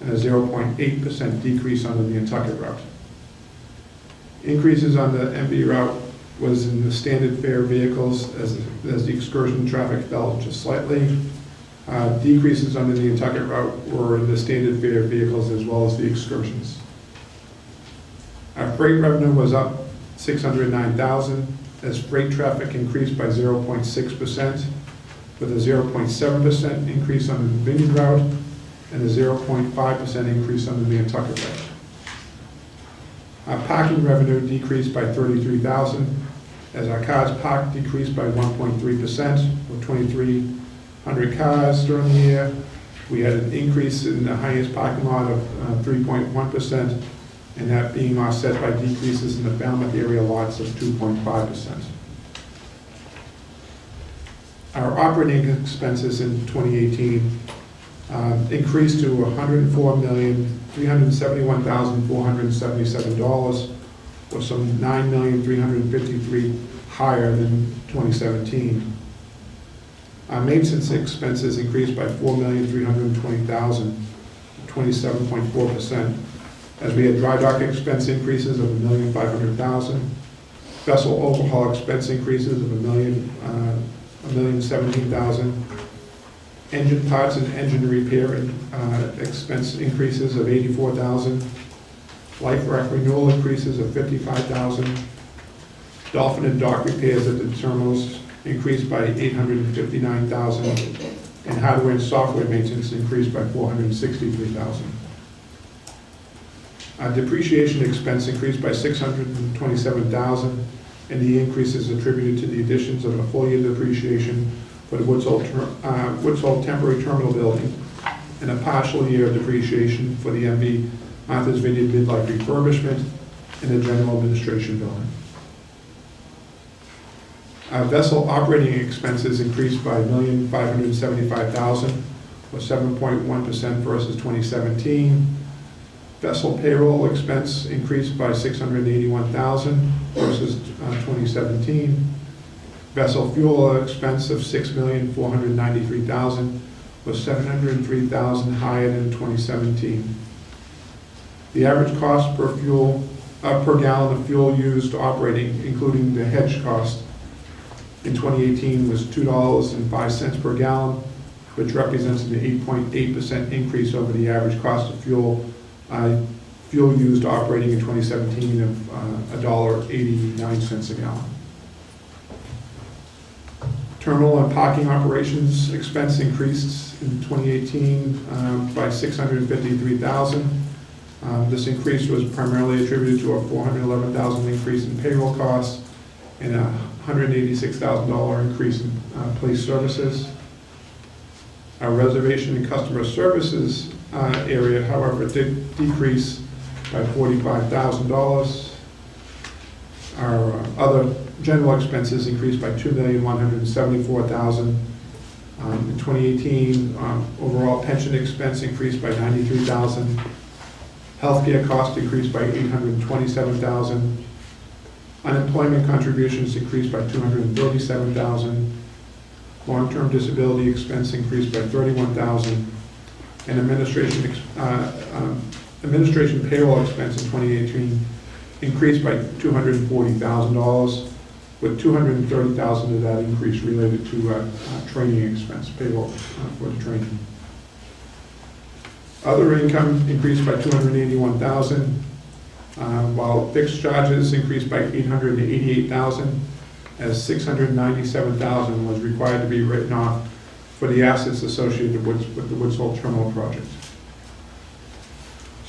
and a 0.8% decrease on the Nantucket route. Increases on the MV route was in the standard fare vehicles as the excursion traffic fell just slightly. Decreases on the Nantucket route were in the standard fare vehicles as well as the excursions. Our freight revenue was up $609,000 as freight traffic increased by 0.6%, with a 0.7% increase on the Vineyard route and a 0.5% increase on the Nantucket route. Our parking revenue decreased by $33,000 as our cars parked decreased by 1.3%, with 2,300 cars during the year. We had an increase in the highest parking lot of 3.1%, and that being offset by decreases in the Falmouth area lots of 2.5%. Our operating expenses in 2018 increased to $104,371,477, or some $9,353,000 higher than 2017. Our maintenance expenses increased by $4,320,000, 27.4%, as we had dry dock expense increases of $1,500,000, vessel overhaul expense increases of $1,017,000, engine parts and engine repair expense increases of $84,000, life rack renewal increases of $55,000, dolphin and dock repairs at the terminals increased by $859,000, and hardware and software maintenance increased by $463,000. Our depreciation expense increased by $627,000, and the increase is attributed to the additions of a full year depreciation for the Woods Hole Temporary Terminal Building, and a partial year of depreciation for the MV Martha's Vineyard Midlife refurbishment and the General Administration Building. Vessel operating expenses increased by $1,575,000, or 7.1% versus 2017. Vessel payroll expense increased by $681,000 versus 2017. Vessel fuel expense of $6,493,000 was $703,000 higher than 2017. The average cost per gallon of fuel used operating, including the hedge cost, in 2018 was $2.05 per gallon, which represents an 8.8% increase over the average cost of fuel used operating in 2017 of $1.89 a gallon. Terminal and parking operations expense increased in 2018 by $653,000. This increase was primarily attributed to a $411,000 increase in payroll costs and a $186,000 increase in police services. Our reservation and customer services area, however, did decrease by $45,000. Our other general expenses increased by $2,174,000. In 2018, overall pension expense increased by $93,000. Healthcare costs increased by $827,000. Unemployment contributions increased by $237,000. Long-term disability expense increased by $31,000. And administration payroll expense in 2018 increased by $240,000, with $230,000 of that increase related to training expense, payroll for the training. Other income increased by $281,000, while fixed charges increased by $888,000, as $697,000 was required to be written off for the assets associated with the Woods Hole Terminal project.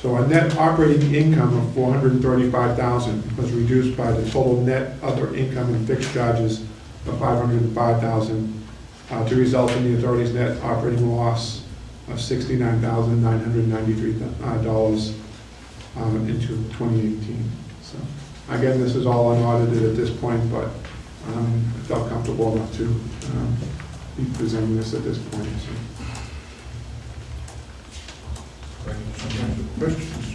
So a net operating income of $435,000 was reduced by the total net other income and fixed charges of $505,000 to result in the authority's net operating loss of $69,993 into 2018. So again, this is all unaudited at this point, but I felt comfortable enough to be presenting this at this point. So. Questions?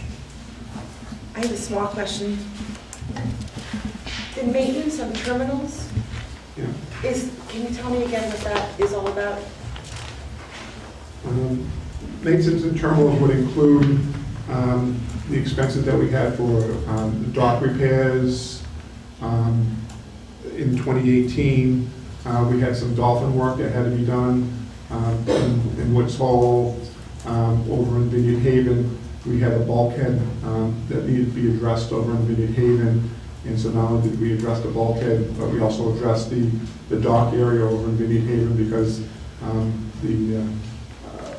I have a small question. The maintenance of terminals, Yeah. can you tell me again what that is all about? Maintenance and terminals would include the expenses that we had for the dock repairs. In 2018, we had some dolphin work that had to be done in Woods Hole. Over in Vineyard Haven, we had a bulkhead that needed to be addressed over in Vineyard Haven. And so not only did we address the bulkhead, but we also addressed the dock area over in Vineyard Haven, because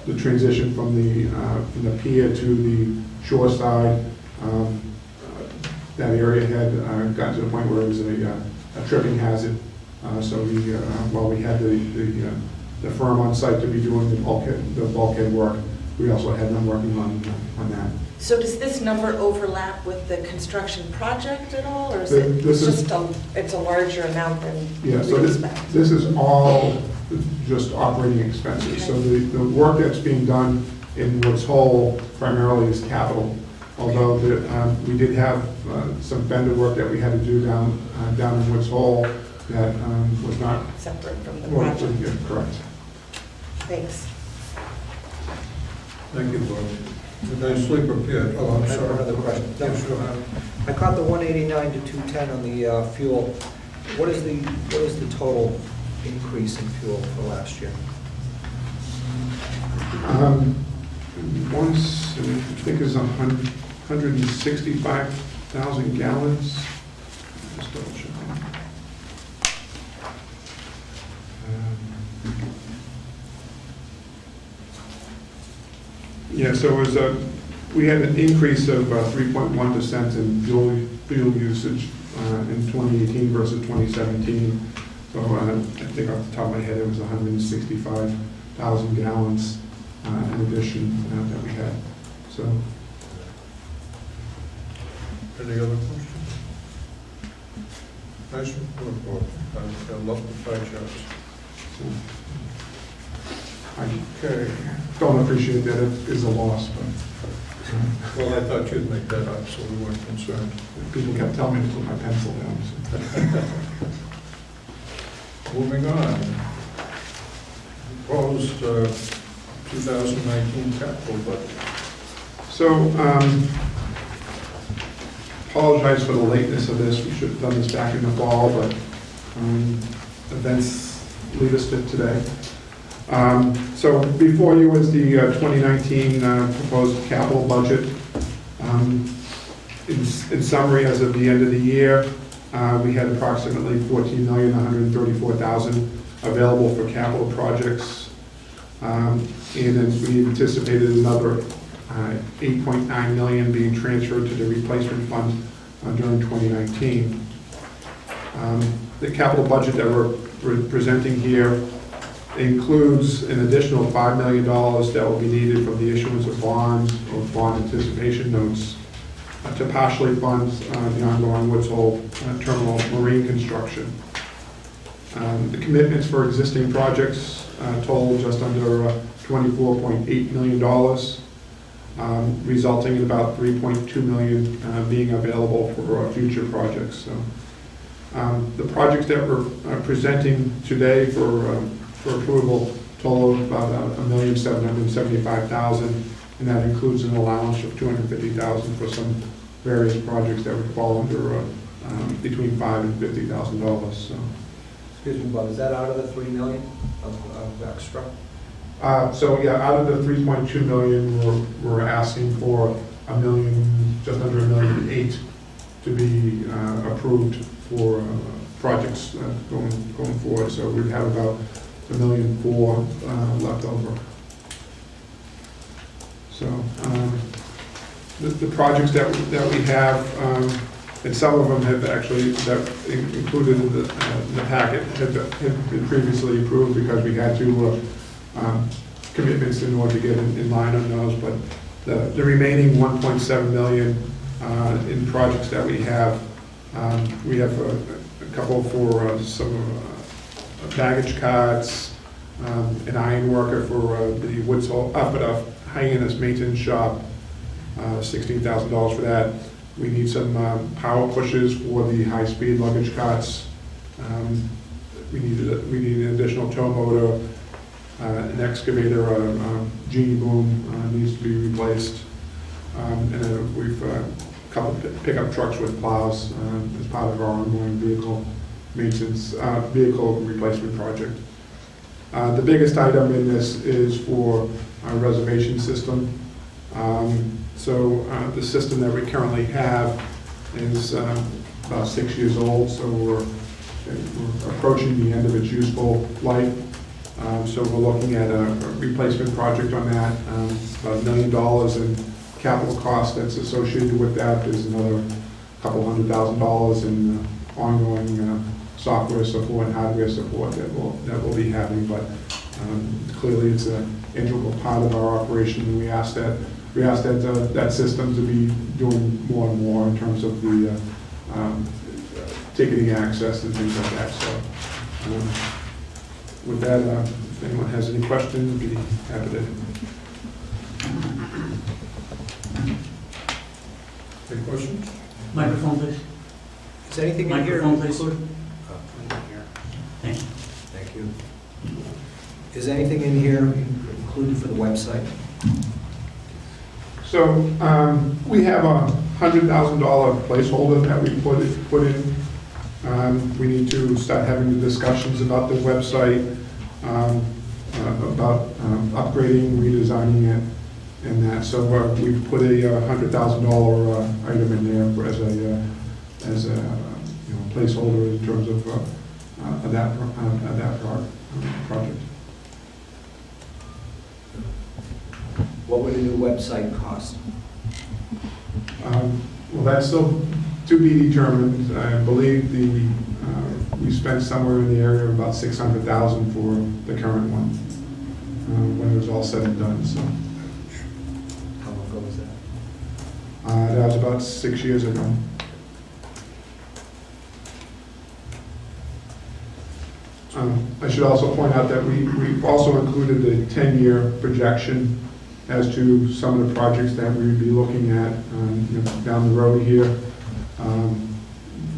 the transition from the pier to the shore side, that area had gotten to the point where it was a tripping hazard. So while we had the firm on site to be doing the bulkhead work, we also had them working on that. So does this number overlap with the construction project at all, or is it This is- just it's a larger amount than Yeah, so we this expect? is all just operating expenses. So the work that's being done in Woods Hole primarily is capital. Although we did have some vendor work that we had to do down in Woods Hole that was not. Separate from the Well, project? yeah, correct. Thanks. Thank you, Bob. Nicely prepared. Oh, I'm I have sorry. another question. Yes, you have. I caught the 189 to 210 on the fuel. What is the total increase in fuel for last year? Once, I think it's 165,000 gallons. Just double check. Yeah, so it was we had an increase of 3.1% in fuel usage in 2018 versus 2017. So I think off the top of my head, it was 165,000 gallons in addition that we had. So, Any other questions? Nice report. I love the pie charts. so I Okay. don't appreciate that it is a loss, but Well, I thought you'd make that up, so we weren't concerned. people kept telling me to put my pencil down. So. Moving on. Proposed 2019 capital budget. So, apologize for the lateness of this. We should have done this back in the fall, but events lead us to today. So before you is the 2019 proposed capital budget. In summary, as of the end of the year, we had approximately $14,134,000 available for capital projects. And then we anticipated another $8.9 million being transferred to the replacement fund during 2019. The capital budget that we're presenting here includes an additional $5 million that will be needed from the issuance of bonds or bond anticipation notes to partially fund the ongoing Woods Hole Terminal marine construction. The commitments for existing projects total just under $24.8 million, resulting in about $3.2 million being available for future projects. So, the projects that we're presenting today for approval total about $1,775,000, and that includes an allowance of $250,000 for some various projects that would fall under between $5,000 and $50,000. So. Excuse me, Bob, is that out of the 3 million of extra? So yeah, out of the 3.2 million, we're asking for just under $1,800,000 to be approved for projects going forward. So we'd have about $1,400,000 left over. So the projects that we have, and some of them have actually, that included in the packet, had been previously approved because we had to commitments in order to get in line on those. But the remaining $1.7 million in projects that we have a couple for some baggage carts, an iron worker for the Woods Hole, for the Hyannis maintenance shop, $16,000 for that. We need some power pushers for the high-speed luggage carts. We need an additional tow motor, an excavator, genie boom needs to be replaced, and then we've a couple pickup trucks with plows as part of our ongoing vehicle maintenance, vehicle replacement project. The biggest item in this is for our reservation system. So the system that we currently have is about 6 years old, so we're approaching the end of its useful life. So we're looking at a replacement project on that. It's about $1 million in capital cost that's associated with that. There's another couple $100,000 in ongoing software support and hardware support that we'll be having. But clearly, it's an integral part of our operation, and we ask that that system to be doing more and more in terms of the ticketing access and things like that. So with that, if anyone has any questions, I'd be happy to. Any questions? Microphone, please. Is anything in here Microphone, please. included? Thank you. Thank you. Is anything in here included for the website? So we have a $100,000 placeholder that we put in. We need to start having the discussions about the website, about upgrading, redesigning it, and that. So we've put a $100,000 item in there as a placeholder in terms of that project. What would a new website cost? Well, that's still to be determined. I believe the we spent somewhere in the area of about $600,000 for the current one, when it was all said and done, so. How long ago was that? That was about 6 years ago. I should also point out that we've also included a 10-year projection as to some of the projects that we would be looking at down the road here.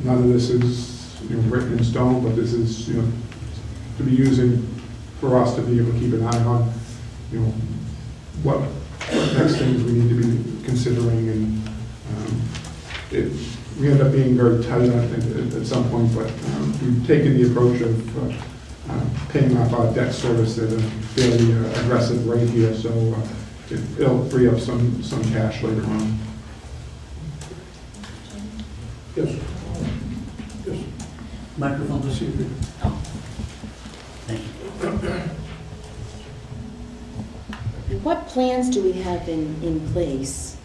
None of this is written in stone, but this is to be using for us to be able to keep an eye on what next things we need to be considering, and we end up being very tight at some point, but we've taken the approach of paying off our debt service at a fairly aggressive rate here, so it'll free up some cash later on. Yes. Yes. Microphone, please. Thank you. What plans do we have in place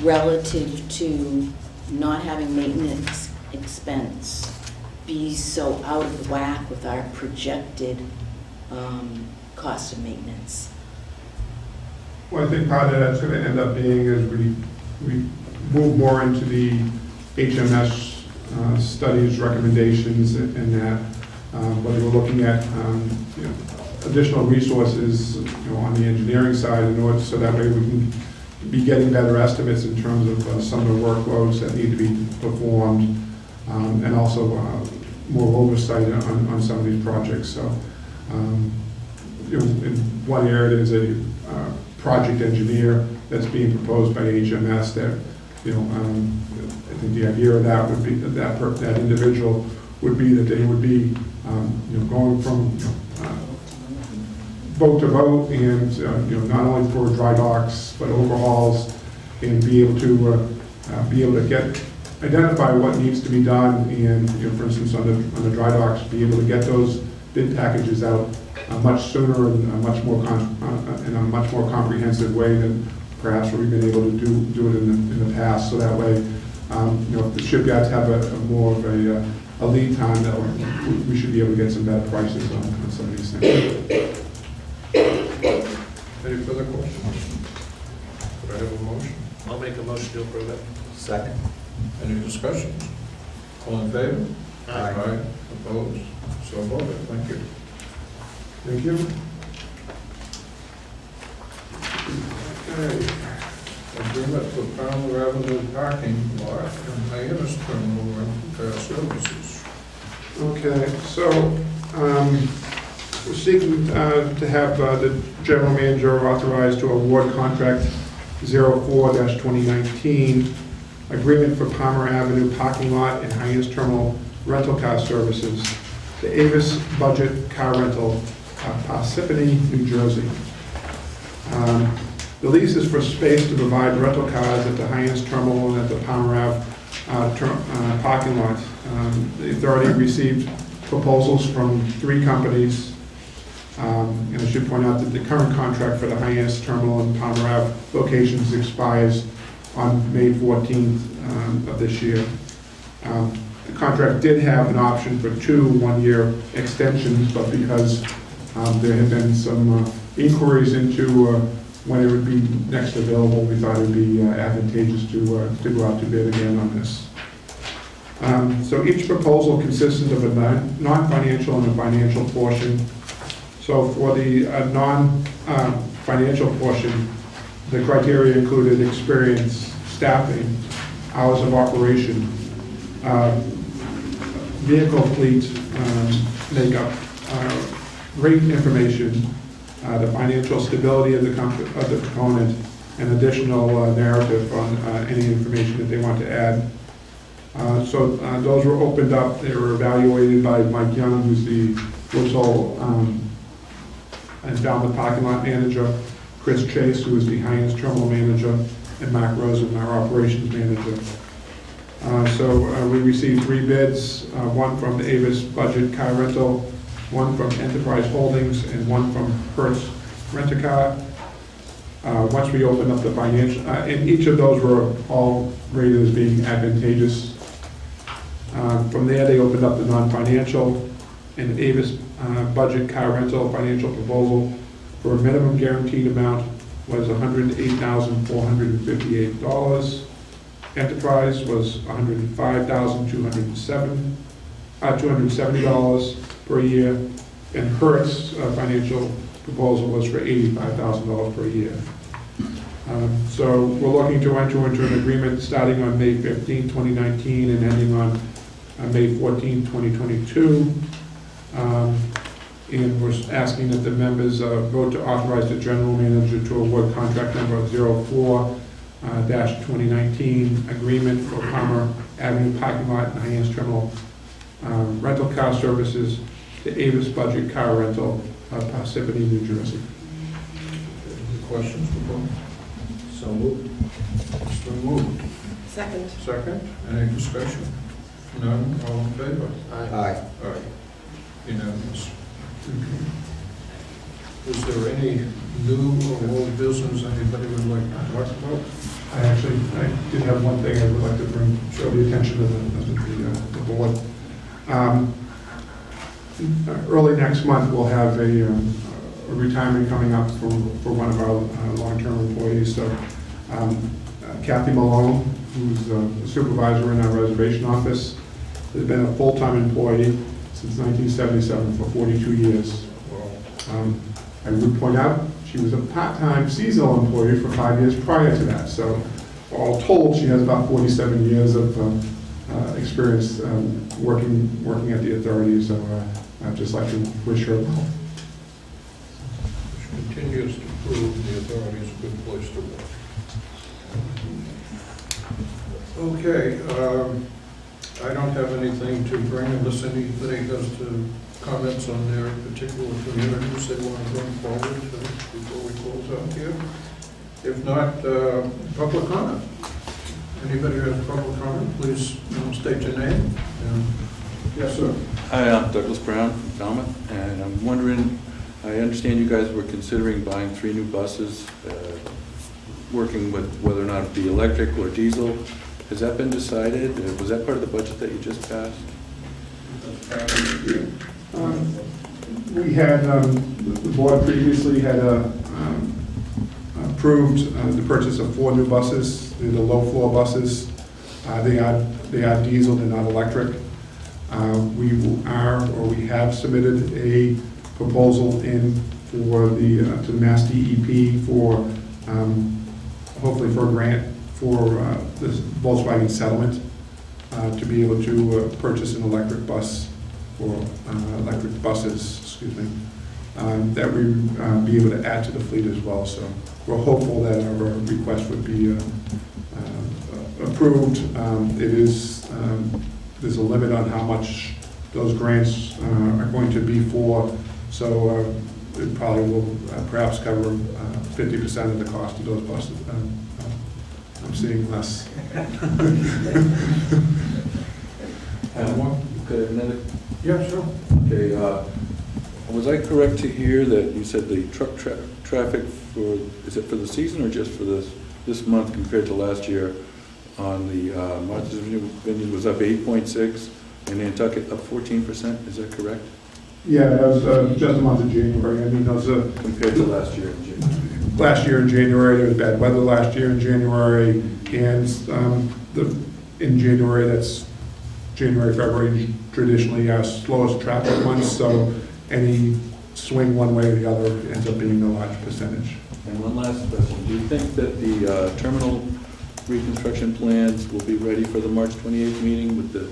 relative to not having maintenance expense be so out of whack with our projected cost of maintenance? Well, I think part of that's going to end up being as we move more into the HMS studies, recommendations, and that, whether we're looking at additional resources on the engineering side in order so that way we can be getting better estimates in terms of some of the workloads that need to be performed, and also more oversight on some of these projects. So in one area there's a project engineer that's being proposed by HMS that I think the idea of that would be that individual would be that they would be going from boat to boat, and not only for dry docks but overhauls, and be able to identify what needs to be done, and for instance on the dry docks, be able to get those bid packages out much sooner and in a much more comprehensive way than perhaps we've been able to do it in the past. So that way, if the shipyards have a more of a lead time, that we should be able to get some better prices on some of these things. Any further questions? Could I have a motion? I'll make a motion to approve it. Second. Any discussion? All in favor? Aye. Opposed? So voted. Thank you. Thank you. Okay. Agreement for Palmer Avenue parking lot and Hyannis Terminal rental car services. Okay, so we're seeking to have the general manager authorized to award contract 04-2019 agreement for Palmer Avenue parking lot and Hyannis Terminal rental car services to Avis Budget Car Rental, Parsippany, New Jersey. The lease is for space to provide rental cars at the Hyannis Terminal and at the Palmer Ave parking lot. The authority received proposals from 3 companies, and I should point out that the current contract for the Hyannis Terminal and Palmer Ave locations expires on May 14th of this year. The contract did have an option for 2 one-year extensions, but because there had been some inquiries into when it would be next available, we thought it would be advantageous to go out to bid again on this. So each proposal consisted of a non-financial and a financial portion. So for the non-financial portion, the criteria included experience, staffing, hours of operation, vehicle fleet makeup, rate information, the financial stability of the proponent, and additional narrative on any information that they want to add. So those were opened up. They were evaluated by Mike Young, who's the Woods Hole and Falmouth parking lot manager, Chris Chase, who is the Hyannis Terminal manager, and Mark Rosen, our operations manager. So we received 3 bids, one from the Avis Budget Car Rental, one from Enterprise Holdings, and one from Hertz Rent-A-Car. Once we opened up the financial, and each of those were all rated as being advantageous. From there, they opened up the non-financial, and Avis budget car rental financial proposal for a minimum guaranteed amount was $108,458. Enterprise was $270 per year, and Hertz financial proposal was for $85,000 per year. So we're looking to enter into an agreement starting on May 15, 2019, and ending on May 14, 2022. And we're asking that the members vote to authorize the general manager to award contract number 04-2019 agreement for Palmer Avenue parking lot and Hyannis Terminal rental car services to Avis Budget Car Rental of Parsippany, New Jersey. Any questions for Paul? So moved. It's been moved. Second. Second, any discussion? None, all in favor? Aye. Aye. Unanimous. Is there any new or old business anybody would like to talk about? I did have one thing I would like to bring to the attention of the board. Early next month, we'll have a retirement coming up for one of our long-term employees. So Kathy Malone, who's a supervisor in our reservation office, has been a full-time employee since 1977 for 42 years. I would point out she was a part-time seasonal employee for 5 years prior to that. So all told, she has about 47 years of experience working at the authority. So I'd just like to wish her well. Which continues to prove the authority is a good place to work. Okay, I don't have anything to bring unless anybody has comments on their particular communities they want to bring forward before we close out here. If not, public comment. Anybody who has public comment, please state your name. Yes, sir. Hi, I'm Douglas Brown from Falmouth, and I'm wondering, I understand you guys were considering buying 3 new buses, working with whether or not it be electric or diesel. Has that been decided? Was that part of the budget that you just passed? We had, the board previously had approved the purchase of 4 new buses. They're the low-floor buses. They are diesel, they're not electric. We have submitted a proposal in for to the Mass DEP for, hopefully for a grant for this Volkswagen settlement to be able to purchase an electric bus for electric buses, that we be able to add to the fleet as well. So we're hopeful that our request would be approved. It is there's a limit on how much those grants are going to be for. So it probably will perhaps cover 50% of the cost of those buses. I'm seeing less. Okay, another. Yeah, sure. Okay, was I correct to hear that you said the truck traffic for, is it for the season or just for this month compared to last year on the Martha's Vineyard was up 8.6 and Nantucket up 14%, is that correct? Yeah, that was just the month of January. I mean, those compared to last year in January. Last year in January, there was bad weather last year in January, and in January, that's January, February, traditionally our slowest traffic months, so any swing one way or the other ends up being a large percentage. And one last question, do you think that the terminal reconstruction plans will be ready for the March 28th meeting with the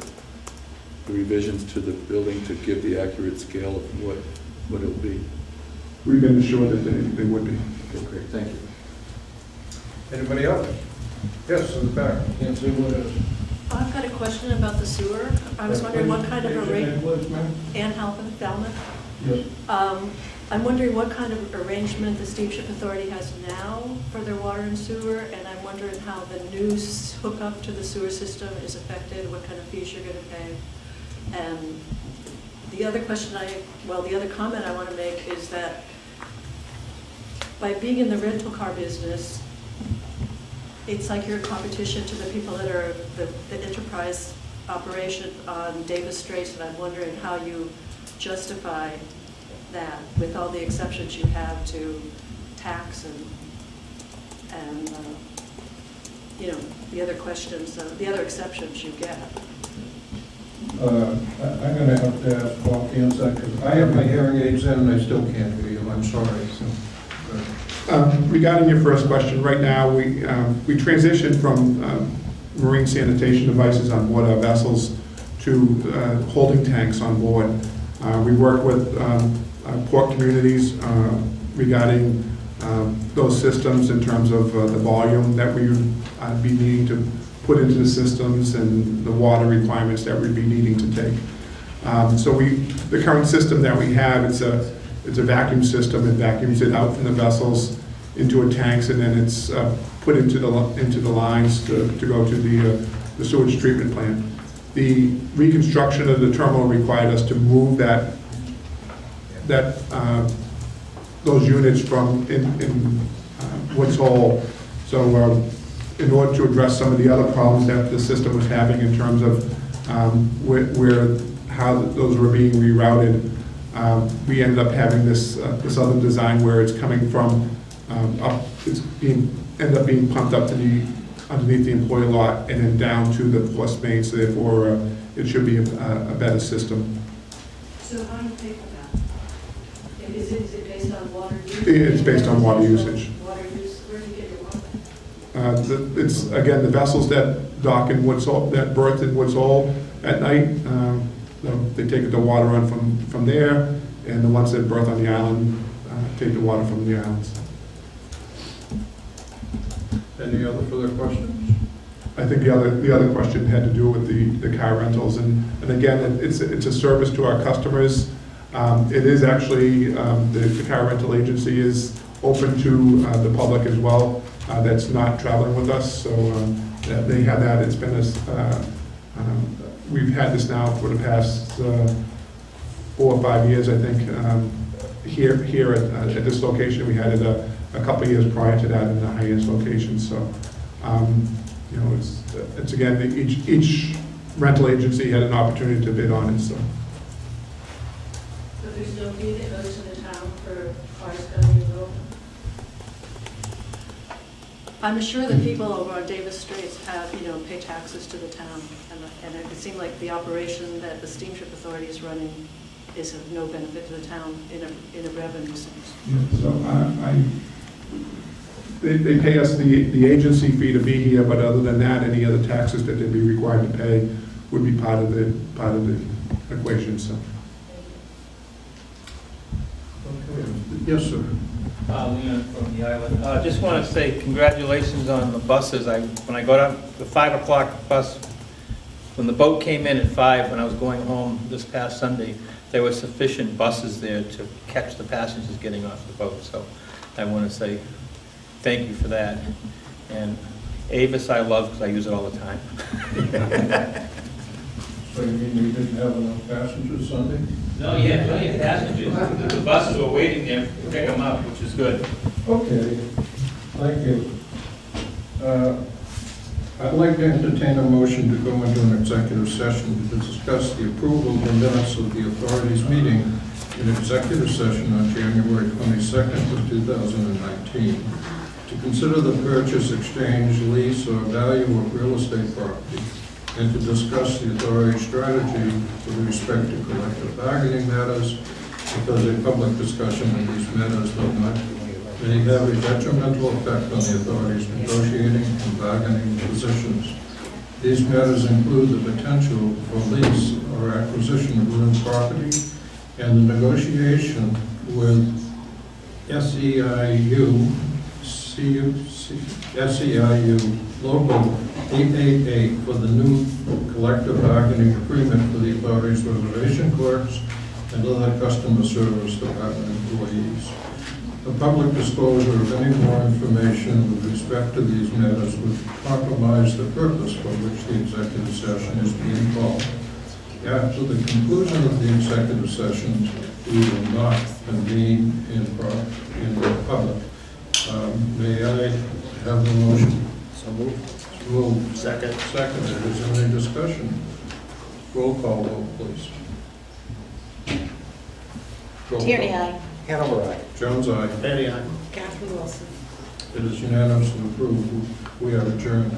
revisions to the building to give the accurate scale of what it will be? We've been assured that they would be. Okay, great, thank you. Anybody else? Yes, in the back. Can't see what it is. I've got a question about the sewer. I was wondering what kind of Ann Halpin, Falmouth. Yes. I'm wondering what kind of arrangement the Steamship Authority has now for their water and sewer, and I'm wondering how the new hookup to the sewer system is affected, what kind of fees you're going to pay. And the other question the other comment I want to make is that by being in the rental car business, it's like you're in competition to the people that are the enterprise operation on Davis Straits, and I'm wondering how you justify that with all the exceptions you have to tax and you know, the other questions, the other exceptions you get. I'm going to have to ask Paul to answer that, because I have my hearing aids in and I still can't hear you. I'm sorry. Regarding your first question, right now, we transitioned from marine sanitation devices on board our vessels to holding tanks on board. We work with port communities regarding those systems in terms of the volume that we would be needing to put into the systems and the water requirements that we'd be needing to take. So the current system that we have, it's a vacuum system. It vacuums it out from the vessels into a tanks, and then it's put into the lines to go to the sewage treatment plant. The reconstruction of the terminal required us to move those units from in Woods Hole. So in order to address some of the other problems that the system was having in terms of how those were being rerouted, we ended up having this other design where it's coming from end up being pumped up to underneath the employee lot and then down to the force main. So therefore, it should be a better system. So how do you pay for that? Is it based on water use? It's based on water usage. Water use, where do you get your water? It's, again, the vessels that dock in Woods Hole, that berth in Woods Hole at night, they take the water on from there, and the ones that berth on the island take the water from the islands. Any other further questions? I think the other question had to do with the car rentals, and again, it's a service to our customers. It is actually, the car rental agency is open to the public as well, that's not traveling with us, so they have that. It's been we've had this now for the past 4 or 5 years, I think. Here at this location, we had it a couple of years prior to that in the highest location. So, you know, it's again, each rental agency had an opportunity to bid on it. So. But there's no fee that goes to the town for cars coming and going? I'm sure that people over on Davis Straits have, you know, pay taxes to the town, and it would seem like the operation that the Steamship Authority is running is of no benefit to the town in a revenue sense. Yeah, so they pay us the agency fee to be here, but other than that, any other taxes that they'd be required to pay would be part of the equation. So. Okay. Yes, sir. Leon from the island. Just want to say congratulations on the buses. When I got up, the 5 o'clock bus, when the boat came in at 5, when I was going home this past Sunday, there were sufficient buses there to catch the passengers getting off the boat. So I want to say thank you for that. And Avis I love because I use it all the time. So you mean you didn't have enough passengers Sunday? No, you had plenty of passengers. The buses were waiting there to pick them up, which is good. Okay, thank you. I'd like to entertain a motion to go into an executive session to discuss the approval of the minutes of the authority's meeting in executive session on January 22nd of 2019 to consider the purchase, exchange, lease, or value of real estate property, and to discuss the authority's strategy with respect to collective bargaining matters, because a public discussion of these matters may have a detrimental effect on the authority's negotiating and bargaining positions. These matters include the potential for lease or acquisition of real property and the negotiation with SEIU Local 888 for the new collective bargaining agreement for the authority's reservation clerks and other customer service department employees. The public disclosure of any more information with respect to these matters would compromise the purpose for which the executive session is being called. After the conclusion of the executive session, we will not convene in public. May I have the motion? So moved. Moved. Second. Seconded. Is there any discussion? Roll call vote, please. Roll Tierney, call. aye. Hanover, aye. Jones, aye. Catherine Wilson. It is unanimously approved. We are adjourned.